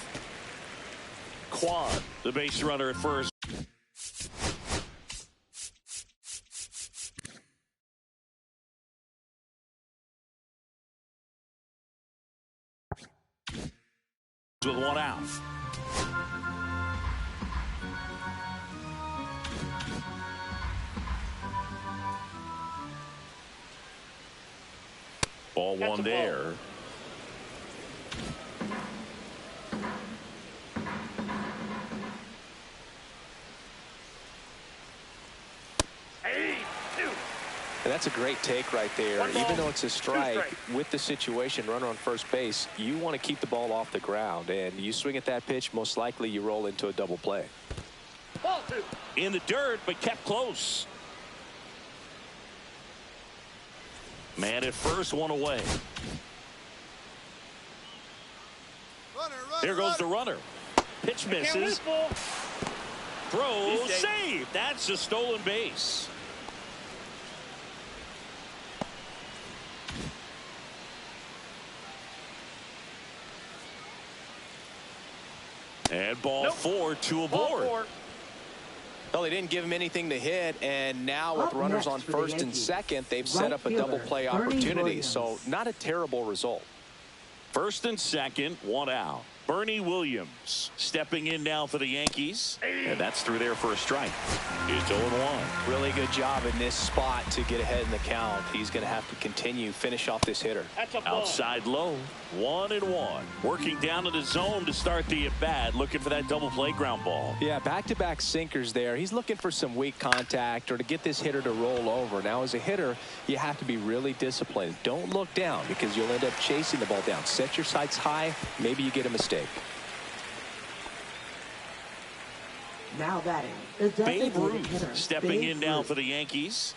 A: Kwan, the base runner at first. With 1 out. Ball 1 there.
C: And That's a great take right there. Even though it's a strike, with the situation, runner on first base, you want to keep the ball off the ground. And you swing at that pitch, most likely you roll into a double play.
D: Ball 2.
A: In the dirt, but kept close. Man at first, one away. Here goes the runner. Pitch misses. Throw, save. That's a stolen base. And ball 4, 2 aboard.
C: Well, they didn't give him anything to hit, and now with runners on first and second, they've set up a double play opportunity. So not a terrible result.
A: First and second, one out. Bernie Williams stepping in now for the Yankees, and that's through there for a strike. It's 0-1.
C: Really good job in this spot to get ahead in the count. He's going to have to continue, finish off this hitter.
A: Outside low, 1-1. Working down to the zone to start the at-bat, looking for that double play ground ball.
C: Yeah, back-to-back sinkers there. He's looking for some weak contact or to get this hitter to roll over. Now, as a hitter, you have to be really disciplined. Don't look down because you'll end up chasing the ball down. Set your sights high. Maybe you get a mistake.
E: Now batting, the
A: Babe
E: designated hitter,
A: Ruth stepping in now for the Yankees.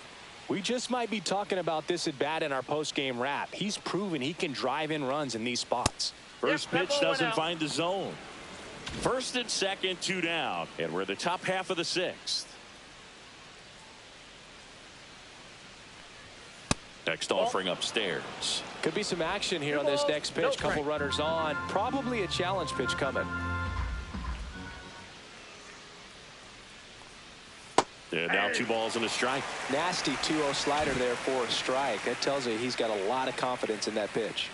C: We just might be talking about this at bat in our post-game wrap. He's proven he can drive in runs in these spots.
A: First pitch doesn't find the zone. First and second, 2 down. And we're in the top half of the 6th. Next offering upstairs.
C: Could be some action here on this next pitch. Couple runners on. Probably a challenge pitch coming.
A: And now 2 balls and a strike.
C: Nasty 2-0 slider there for a strike. That tells you he's got a lot of confidence in that pitch.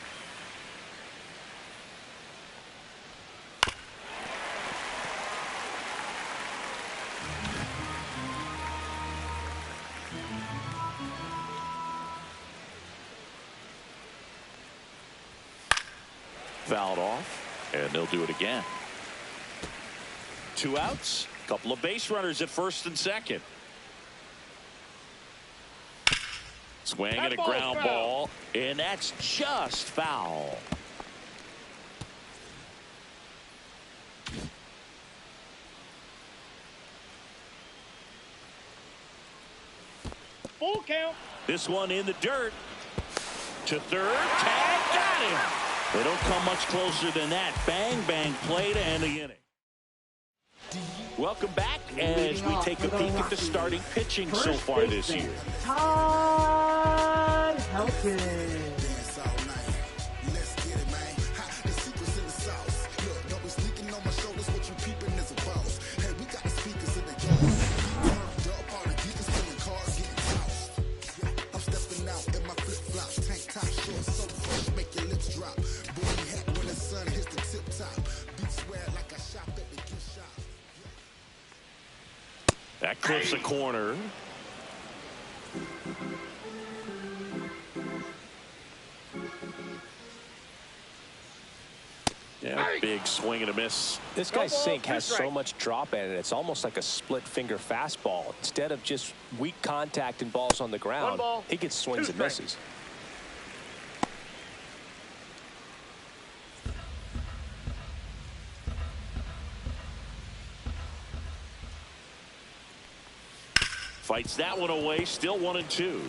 A: Fouled off, and they'll do it again. 2 outs. Couple of base runners at first and second. Swing and a ground ball, and that's just foul.
D: Full count.
A: This one in the dirt. To third. Tag, got him. They don't come much closer than that. Bang, bang play to end the inning. Welcome back as we take a peek at the starting pitching so far this year.
E: Todd Helton.
A: That clips a corner. Yeah, big swing and a miss.
C: This guy's sink has so much drop in it. It's almost like a split finger fastball. Instead of just weak contact and balls on the ground, he gets swings and misses.
A: Fights that one away, still 1-2.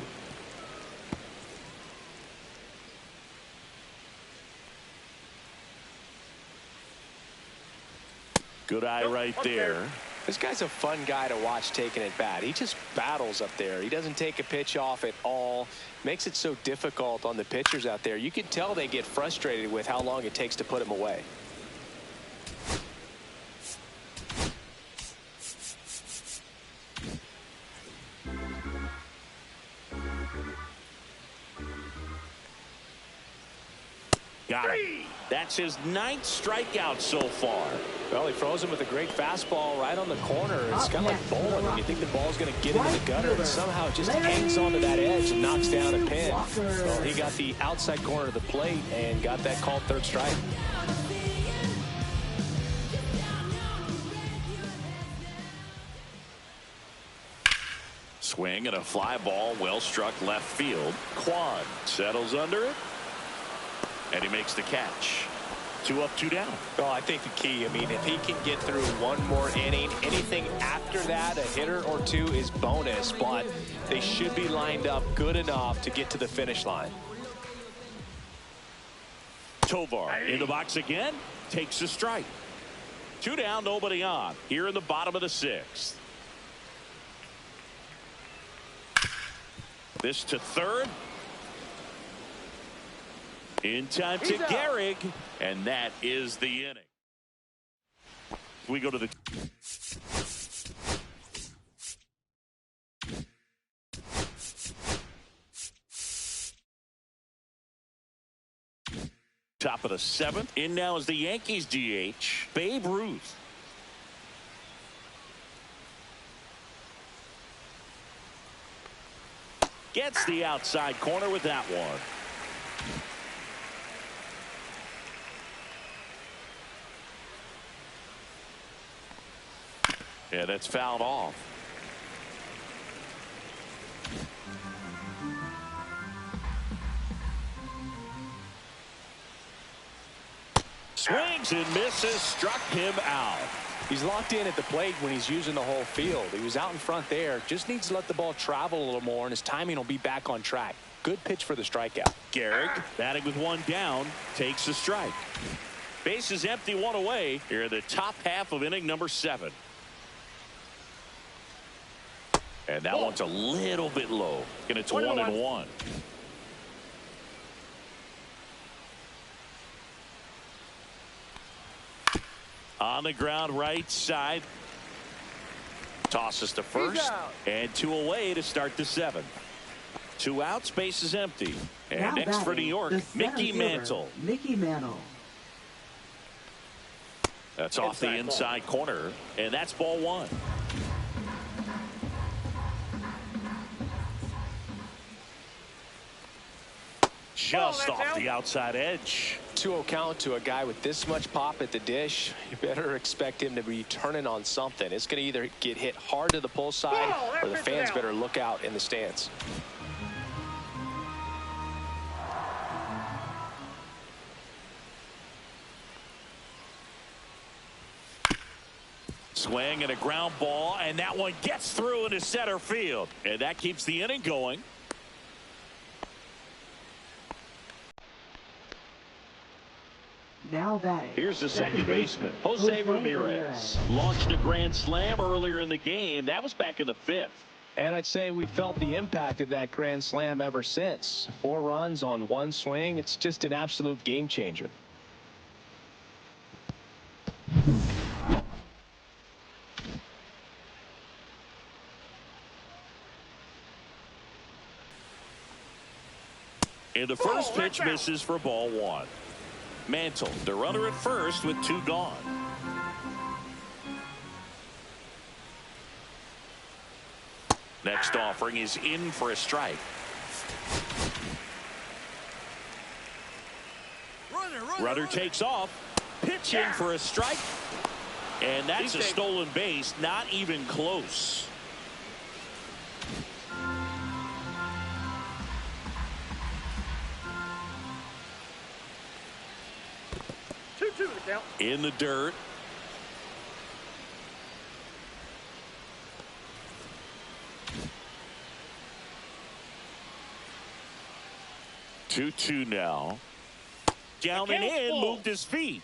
A: Good eye right there.
C: This guy's a fun guy to watch taking at bat. He just battles up there. He doesn't take a pitch off at all. Makes it so difficult on the pitchers out there. You can tell they get frustrated with how long it takes to put him away.
A: Got it. That's his 9th strikeout so far.
C: Well, he throws him with a great fastball right on the corner. It's kind of like bowling. You think the ball's going to get into the gutter, and somehow it just hangs onto that edge and knocks down a pin. Well, he got the outside corner of the plate and got that called third strike.
A: Swing and a fly ball well struck left field. Quan settles under it, and he makes the catch. 2 up, 2 down.
C: Well, I think the key, I mean, if he can get through one more inning, anything after that, a hitter or two is bonus, but they should be lined up good enough to get to the finish line.
A: Tovar in the box again, takes a strike. 2 down, nobody on here in the bottom of the 6th. This to third. In time to Gehrig, and that is the inning. We go to the top of the 7th. In now is the Yankees DH, Babe Ruth. Gets the outside corner with that one. Yeah, that's fouled off. Swings and misses, struck him out.
C: He's locked in at the plate when he's using the whole field. He was out in front there. Just needs to let the ball travel a little more, and his timing will be back on track. Good pitch for the strikeout.
A: Gehrig batting with 1 down, takes a strike. Bases empty, 1 away here in the top half of inning number 7. And that one's a little bit low. And it's 1-1. On the ground right side. Tosses to first. And 2 away to start the 7th. 2 outs, base is empty. And
E: now
A: next for New York, Mickey Mantle.
E: Mickey Mantle.
A: That's off the inside corner. And that's ball 1. Just off the outside edge.
C: 2-0 count to a guy with this much pop at the dish. You better expect him to be turning on something. It's going to either get hit hard to the pull side, or the fans better look out in the stands.
A: Swing and a ground ball, and that one gets through into center field. And that keeps the inning going.
E: Now batting.
A: Here's the second baseman, Jose Ramirez. Launched a grand slam earlier in the game. That was back in the 5th.
C: And I'd say we felt the impact of that grand slam ever since. 4 runs on 1 swing. It's just an absolute game changer.
A: And the first pitch misses for ball 1. Mantle, the runner at first with 2 gone. Next offering is in for a strike. Runner takes off, pitching for a strike. And that's a stolen base, not even close. In the dirt. Two now. Down and in, moved his feet.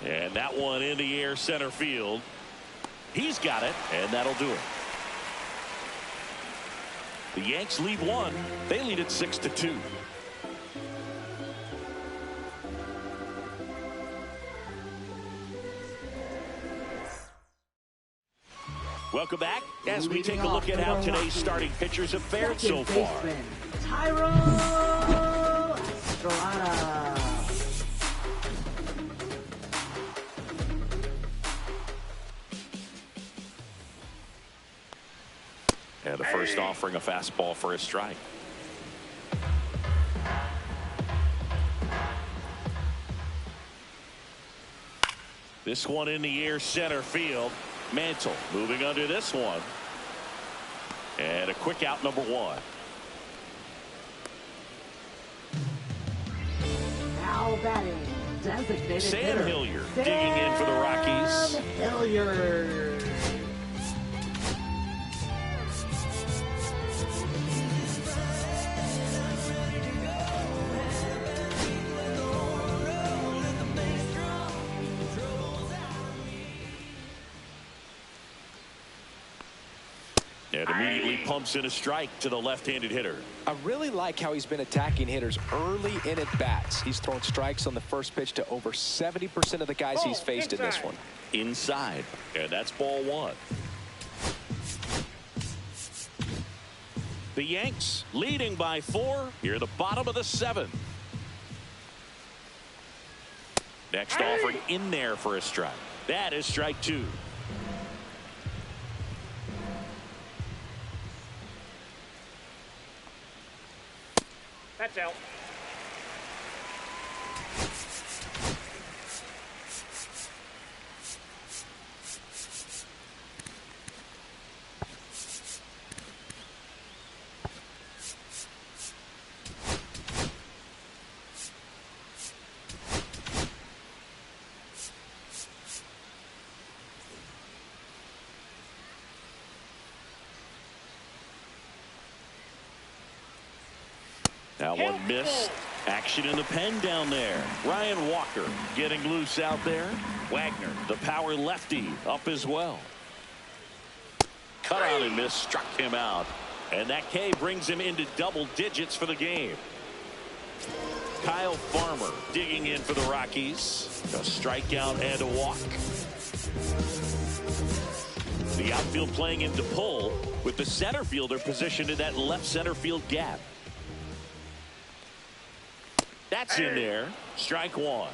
A: And that one in the air center field. He's got it, and that'll do it. The Yanks lead 1. They lead it 6-2. Welcome back as we take a look at how today's starting pitchers have fared so far.
E: Tyro Estrada.
A: offering a fastball for a strike. This one in the air, center field. Mantle moving under this one. And a quick out, number one.
E: Now batting, designated
A: Sam
E: hitter,
A: Hilliard digging in for the Rockies.
E: Sam Hilliard.
A: And immediately pumps in a strike to the left-handed hitter.
C: I really like how he's been attacking hitters early in at bats. He's thrown strikes on the first pitch to over 70% of the guys he's faced in this one.
A: Inside. And that's ball one. The Yanks leading by 4 here at the bottom of the 7th. Next offering in there for a strike. That is strike 2.
D: That's out.
A: That one missed. Action in the pen down there. Ryan Walker getting loose out there. Wagner, the power lefty, up as well. Cut out and miss, struck him out. And that K brings him into double digits for the game. Kyle Farmer digging in for the Rockies. A strikeout and a walk. The outfield playing him to pull with the center fielder positioned in that left center field gap. That's in there. Strike 1.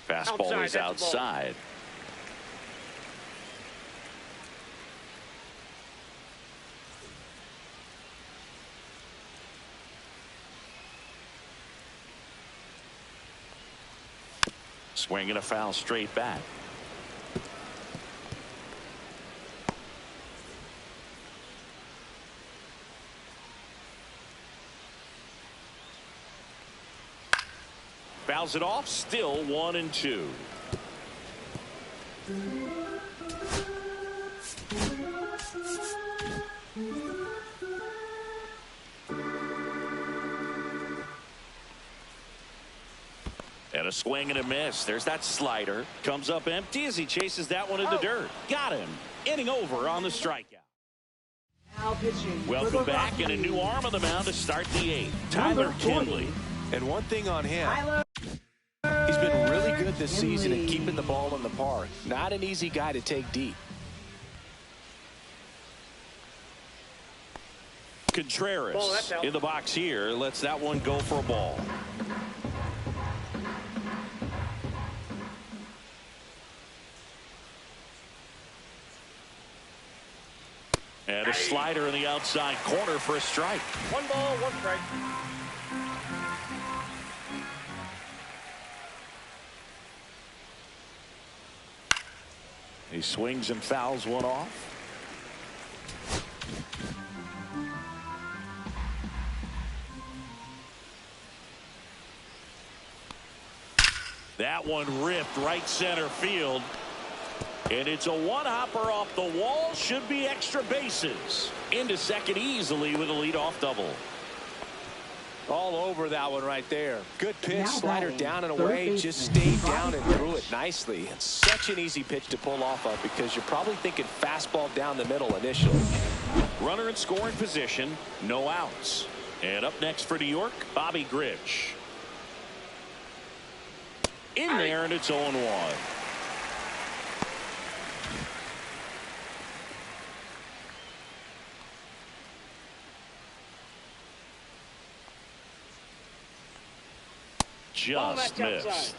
A: Fastball is outside. Swinging a foul straight back. Fouls it off. Still 1-2. And a swing and a miss. There's that slider. Comes up empty as he chases that one in the dirt. Got him. Inning over on the strikeout.
E: Now pitching.
A: Welcome back, and a new arm on the mound to start the 8th. Tyler Kinley.
C: And one thing on him, he's been really good this season at keeping the ball in the park. Not an easy guy to take deep.
A: Contreras in the box here. Lets that one go for a ball. And a slider in the outside corner for a strike.
D: 1 ball, 1 strike.
A: He swings and fouls one off. That one ripped right center field. And it's a one-hopper off the wall. Should be extra bases. Into second easily with a leadoff double.
C: All over that one right there. Good pitch, slider down and away. Just stayed down and threw it nicely. It's such an easy pitch to pull off of because you're probably thinking fastball down the middle initially.
A: Runner in scoring position, no outs. And up next for New York, Bobby Grich. In there, and it's 0-1. Just missed.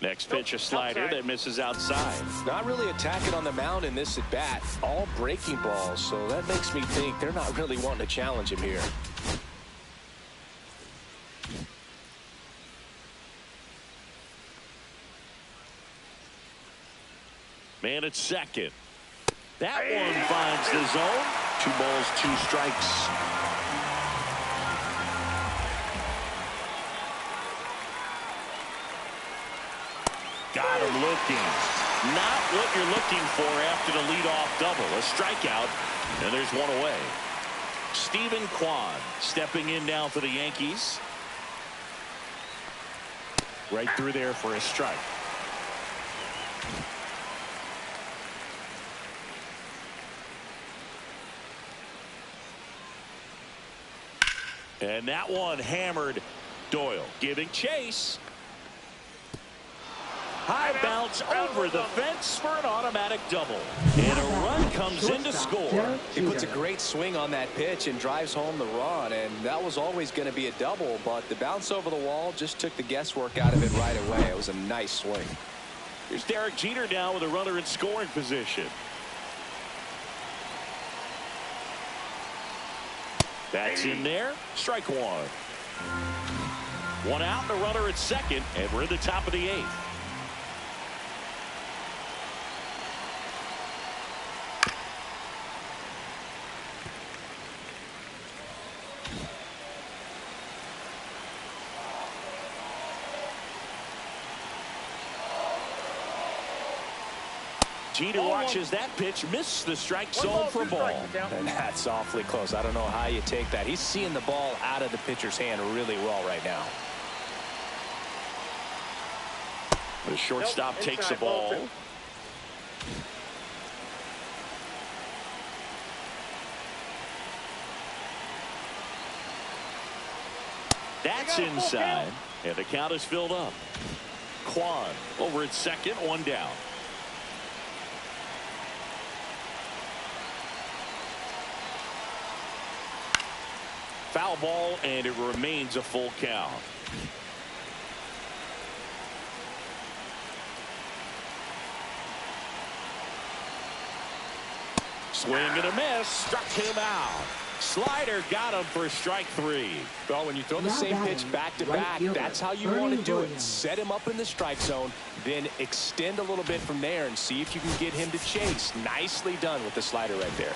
A: Next pitch, a slider that misses outside.
C: Not really attacking on the mound in this at bat. All breaking balls, so that makes me think they're not really wanting to challenge him here.
A: Man at second. That one finds the zone. 2 balls, 2 strikes. Got him looking. Not what you're looking for after the leadoff double. A strikeout, and there's one away. Stephen Kwan stepping in now for the Yankees. Right through there for a strike. And that one hammered. Doyle giving chase. High bounce over the fence for an automatic double. And a run comes in to score.
C: He puts a great swing on that pitch and drives home the run, and that was always going to be a double, but the bounce over the wall just took the guesswork out of it right away. It was a nice swing.
A: Here's Derek Jeter now with a runner in scoring position. That's in there. Strike one. One out and a runner at second, and we're in the top of the 8th. Jeter watches that pitch miss the strike zone for a ball.
C: And that's awfully close. I don't know how you take that. He's seeing the ball out of the pitcher's hand really well right now.
A: The shortstop takes the ball. That's inside, and the count is filled up. Kwan over at second, 1 down. Foul ball, and it remains a full count. Swing and a miss. Struck him out. Slider got him for strike 3.
C: Well, when you throw the same pitch back to back, that's how you want to do it. Set him up in the strike zone, then extend a little bit from there and see if you can get him to chase. Nicely done with the slider right there.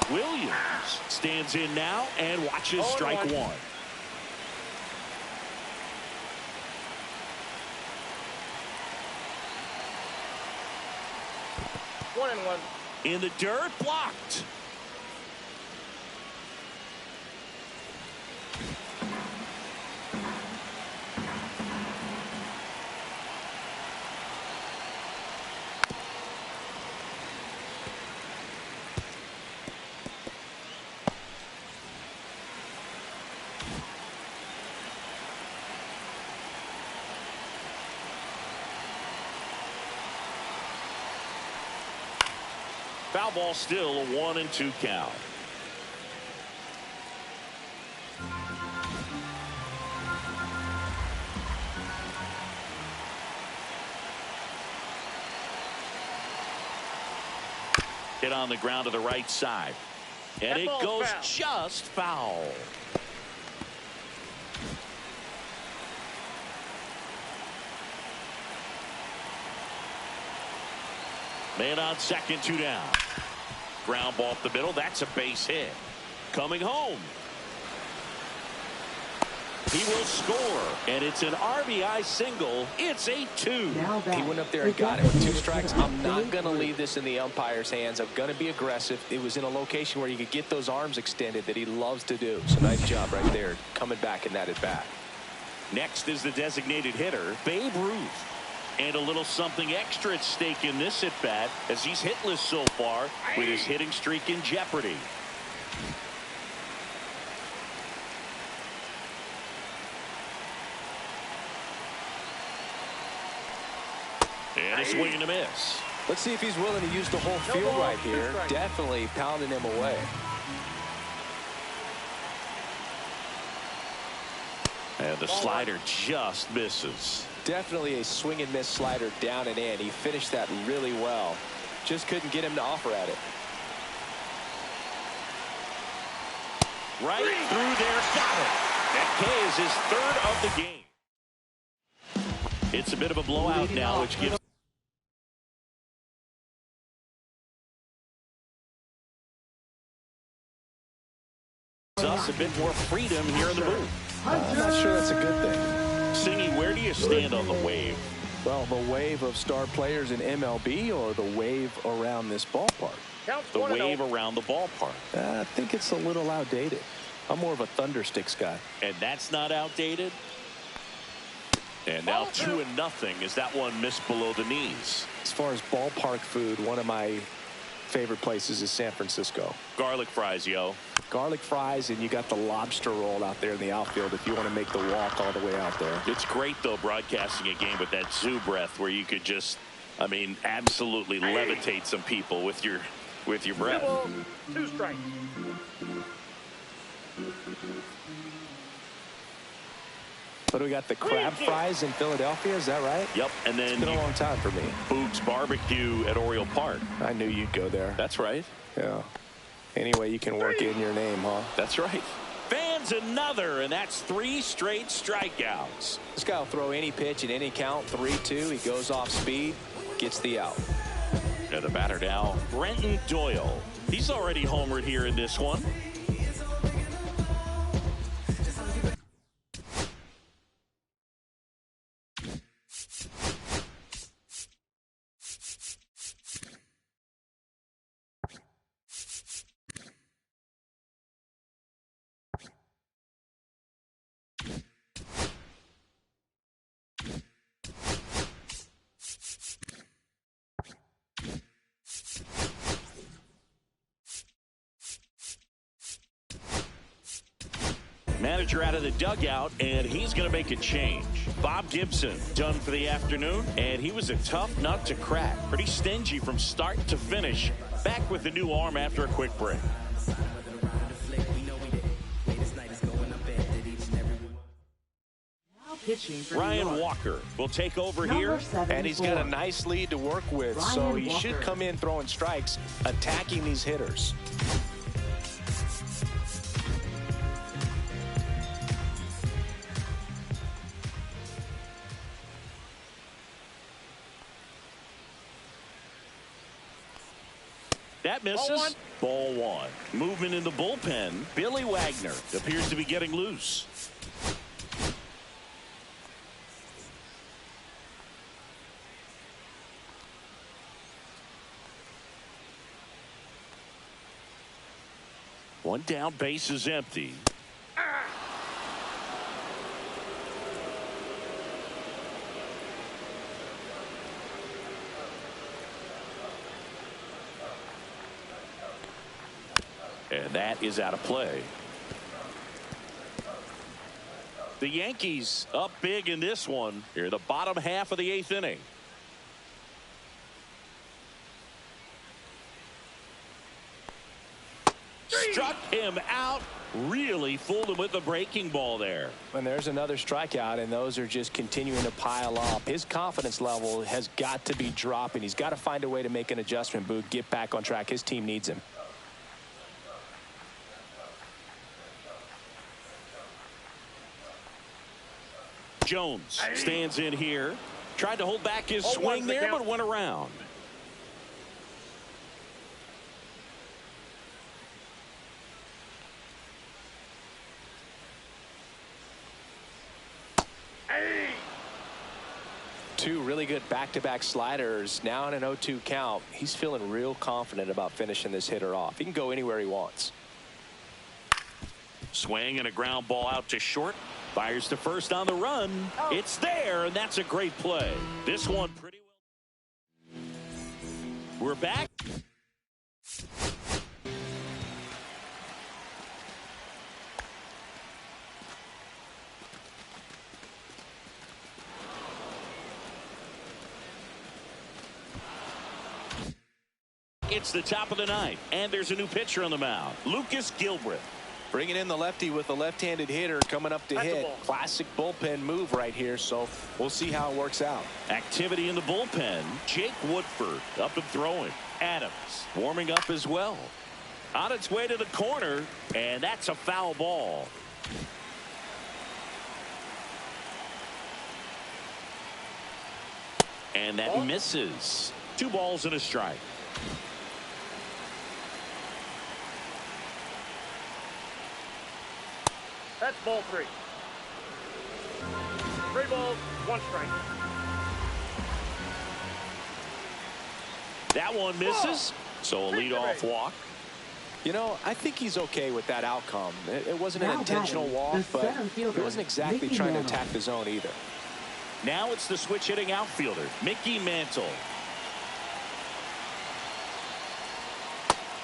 A: Williams stands in now and watches strike 1.
D: 1-1.
A: In the dirt, blocked. Foul ball, still a 1-2 count. Hit on the ground to the right side, and it goes foul. Just foul. Man on second, 2 down. Ground ball up the middle. That's a base hit. Coming home. He will score, and it's an RBI single. It's 8-2.
C: He went up there and got it with 2 strikes. I'm not going to leave this in the umpire's hands. I'm going to be aggressive. It was in a location where you could get those arms extended that he loves to do. So nice job right there, coming back in that at bat.
A: Next is the designated hitter, Babe Ruth. And a little something extra at stake in this at bat, as he's hitless so far with his hitting streak in jeopardy. And a swing and a miss.
C: Let's see if he's willing to use the whole field right here. Definitely pounding him away.
A: And the slider just misses.
C: Definitely a swing and miss slider down and in. He finished that really well. Just couldn't get him to offer at it.
A: Right through there, got it. That K is his third of the game. It's a bit of a blowout now, which gives us a bit more freedom here in the booth.
C: I'm not sure that's a good thing.
A: Singy, where do you stand on the wave?
C: Well, the wave of star players in MLB or the wave around this ballpark?
A: The wave around the ballpark.
C: I think it's a little outdated. I'm more of a thundersticks guy.
A: And that's not outdated. And now 2-0 as that one missed below the knees.
C: As far as ballpark food, one of my favorite places is San Francisco.
A: Garlic fries, yo.
C: Garlic fries, and you got the lobster roll out there in the outfield if you want to make the walk all the way out there.
A: It's great, though, broadcasting a game with that zoo breath where you could just, I mean, absolutely levitate some people with your breath.
D: 2 strikes.
C: But we got the crab fries in Philadelphia, is that right?
A: Yep, and then
C: it's been a long time for me.
A: Boog's Barbecue at Oriole Park.
C: I knew you'd go there.
A: That's right.
C: Yeah. Anyway, you can work in your name, huh?
A: That's right. Fans another, and that's 3 straight strikeouts.
C: This guy will throw any pitch at any count, 3-2. He goes off speed, gets the out.
A: And the batter now, Brenton Doyle. He's already homered here in this one. Manager out of the dugout, and he's going to make a change. Bob Gibson done for the afternoon, and he was a tough nut to crack. Pretty stingy from start to finish. Back with the new arm after a quick break. Ryan Walker will take over here,
C: and he's got a nice lead to work with, so he should come in throwing strikes, attacking these hitters.
A: That misses. Ball 1. Movement in the bullpen. Billy Wagner appears to be getting loose. One down, base is empty. And that is out of play. The Yankees up big in this one. Here, the bottom half of the 8th inning. Struck him out. Really fooled him with the breaking ball there.
C: And there's another strikeout, and those are just continuing to pile up. His confidence level has got to be dropping. He's got to find a way to make an adjustment, Boog, get back on track. His team needs him.
A: Jones stands in here. Tried to hold back his swing there, but went around.
C: Two really good back-to-back sliders. Now in an 0-2 count. He's feeling real confident about finishing this hitter off. He can go anywhere he wants.
A: Swing and a ground ball out to short. Fires to first on the run. It's there, and that's a great play. This one pretty well. We're back. It's the top of the 9th, and there's a new pitcher on the mound. Lucas Gilbreth.
C: Bringing in the lefty with a left-handed hitter coming up to
D: That's a
C: hit.
D: ball.
C: Classic bullpen move right here, so we'll see how it works out.
A: Activity in the bullpen. Jake Woodford up and throwing. Adams warming up as well. On its way to the corner, and that's a foul ball. And that misses. 2 balls and a strike.
D: That's ball 3. 3 balls, 1 strike.
A: That one misses. So a leadoff walk.
C: You know, I think he's okay with that outcome. It wasn't an
E: Now
C: intentional
E: batting,
C: walk,
E: the
C: but
E: center
C: he
E: fielder,
C: wasn't exactly
E: Mickey
C: trying to
E: Mantle.
C: attack the zone either.
A: Now it's the switch hitting outfielder, Mickey Mantle.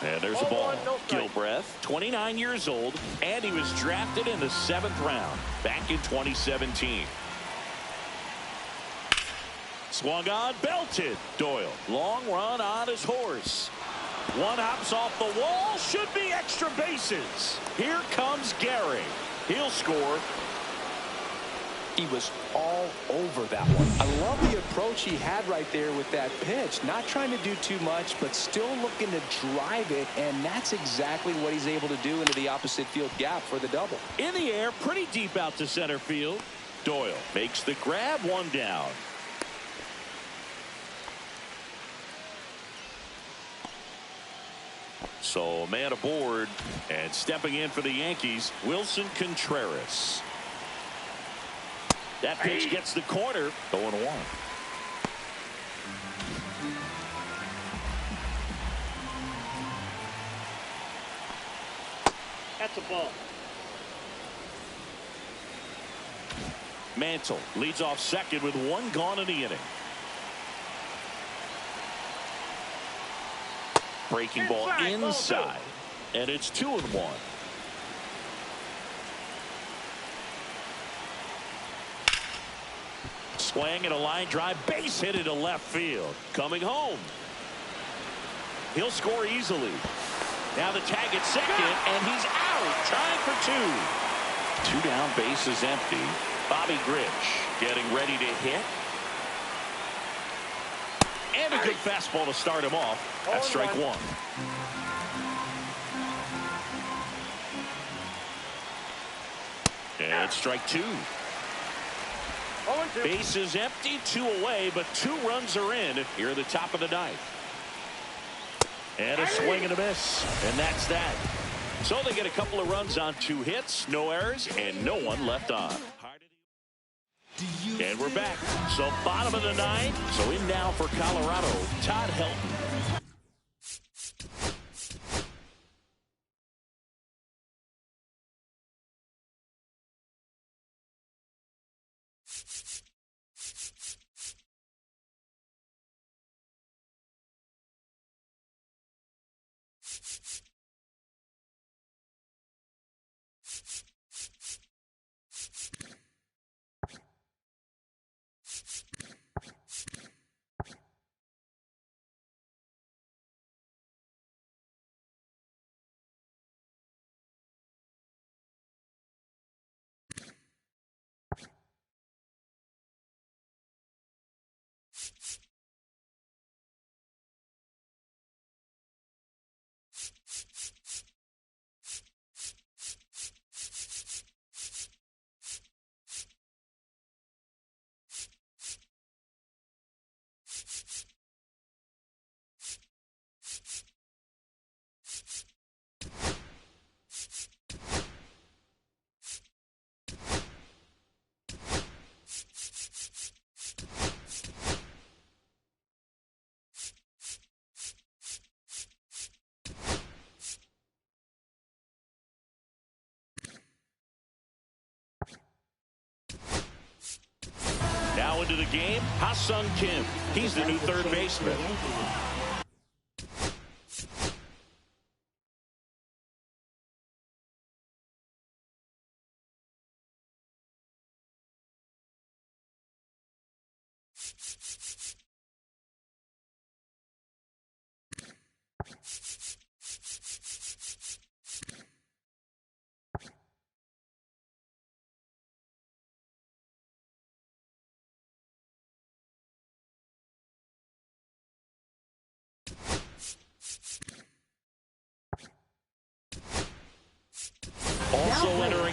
A: And there's a
D: Ball
A: ball.
D: 1, no strike.
A: Gilbreth, 29 years old, and he was drafted in the 7th round back in 2017. Swung on, belted. Doyle, long run on his horse. One hops off the wall, should be extra bases. Here comes Gary. He'll score.
C: He was all over that one. I love the approach he had right there with that pitch. Not trying to do too much, but still looking to drive it, and that's exactly what he's able to do into the opposite field gap for the double.
A: In the air, pretty deep out to center field. Doyle makes the grab, 1 down. So a man aboard, and stepping in for the Yankees, Wilson Contreras. That pitch gets the corner, 0-1.
D: That's a ball.
A: Mantle leads off second with 1 gone in the inning. Breaking ball
D: Inside, ball 2.
A: inside, and it's 2-1. Swing and a line drive, base hit into left field. Coming home. He'll score easily. Now the tag at second, and he's out. Trying for 2. 2 down, bases empty. Bobby Grich getting ready to hit. And a good fastball to start him off. That's strike 1. And strike 2.
D: 0-2.
A: Bases empty, 2 away, but 2 runs are in here at the top of the 9th. And a swing and a miss, and that's that. So they get a couple of runs on 2 hits, no errors, and no one left on. And we're back. So bottom of the 9th. So in now for Colorado, Todd Helton. Now into the game, Ha-Sung Kim. He's the new third baseman.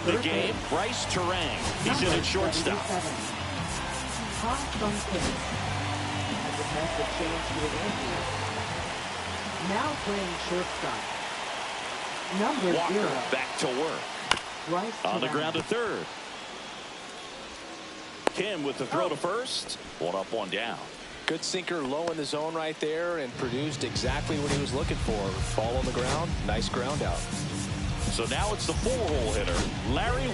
A: the game, Bryce Terang. He's in at shortstop.
E: Now playing shortstop. Number
A: Walker
E: 0.
A: back to work.
E: Bryce
A: On the
E: Terang.
A: ground to third. Kim with the throw to first. 1 up, 1 down.
C: Good sinker low in the zone right there and produced exactly what he was looking for. Ball on the ground. Nice ground out.
A: So now it's the 4-hole hitter, Larry.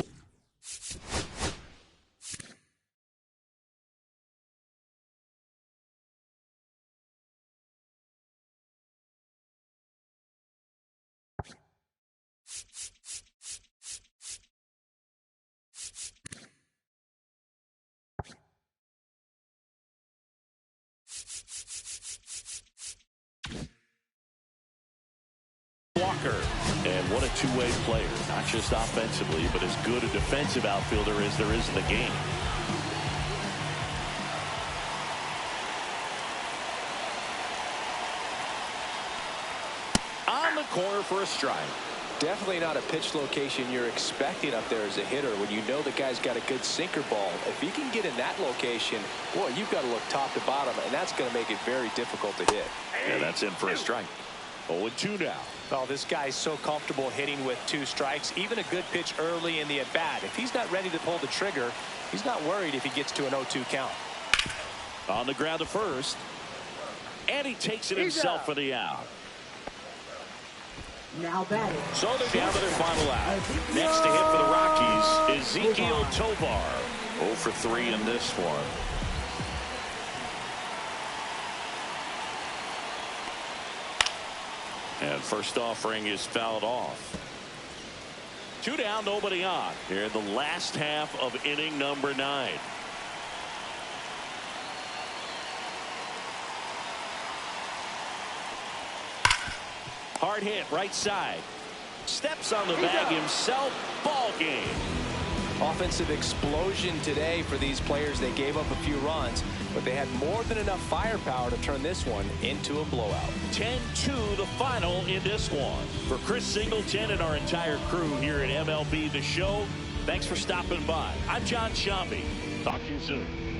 A: Walker. And what a two-way player, not just offensively, but as good a defensive outfielder as there is in the game. On the corner for a strike.
C: Definitely not a pitch location you're expecting up there as a hitter when you know the guy's got a good sinker ball. If he can get in that location, boy, you've got to look top to bottom, and that's going to make it very difficult to hit.
A: Yeah, that's in for a strike. 0-2 now.
C: Oh, this guy's so comfortable hitting with 2 strikes. Even a good pitch early in the at-bat. If he's not ready to pull the trigger, he's not worried if he gets to an 0-2 count.
A: On the ground to first. And he takes it himself for the out.
E: Now batting.
A: So they're down to their final out. Next to hit for the Rockies, Ezekiel Tovar. 0 for 3 in this one. And first offering is fouled off. 2 down, nobody on. Here in the last half of inning number 9. Hard hit right side. Steps on the bag himself. Ball game.
C: Offensive explosion today for these players. They gave up a few runs, but they had more than enough firepower to turn this one into a blowout.
A: 10-2 the final in this one. For Chris Singleton and our entire crew here at MLB The Show, thanks for stopping by. I'm John Shambi. Talk to you soon.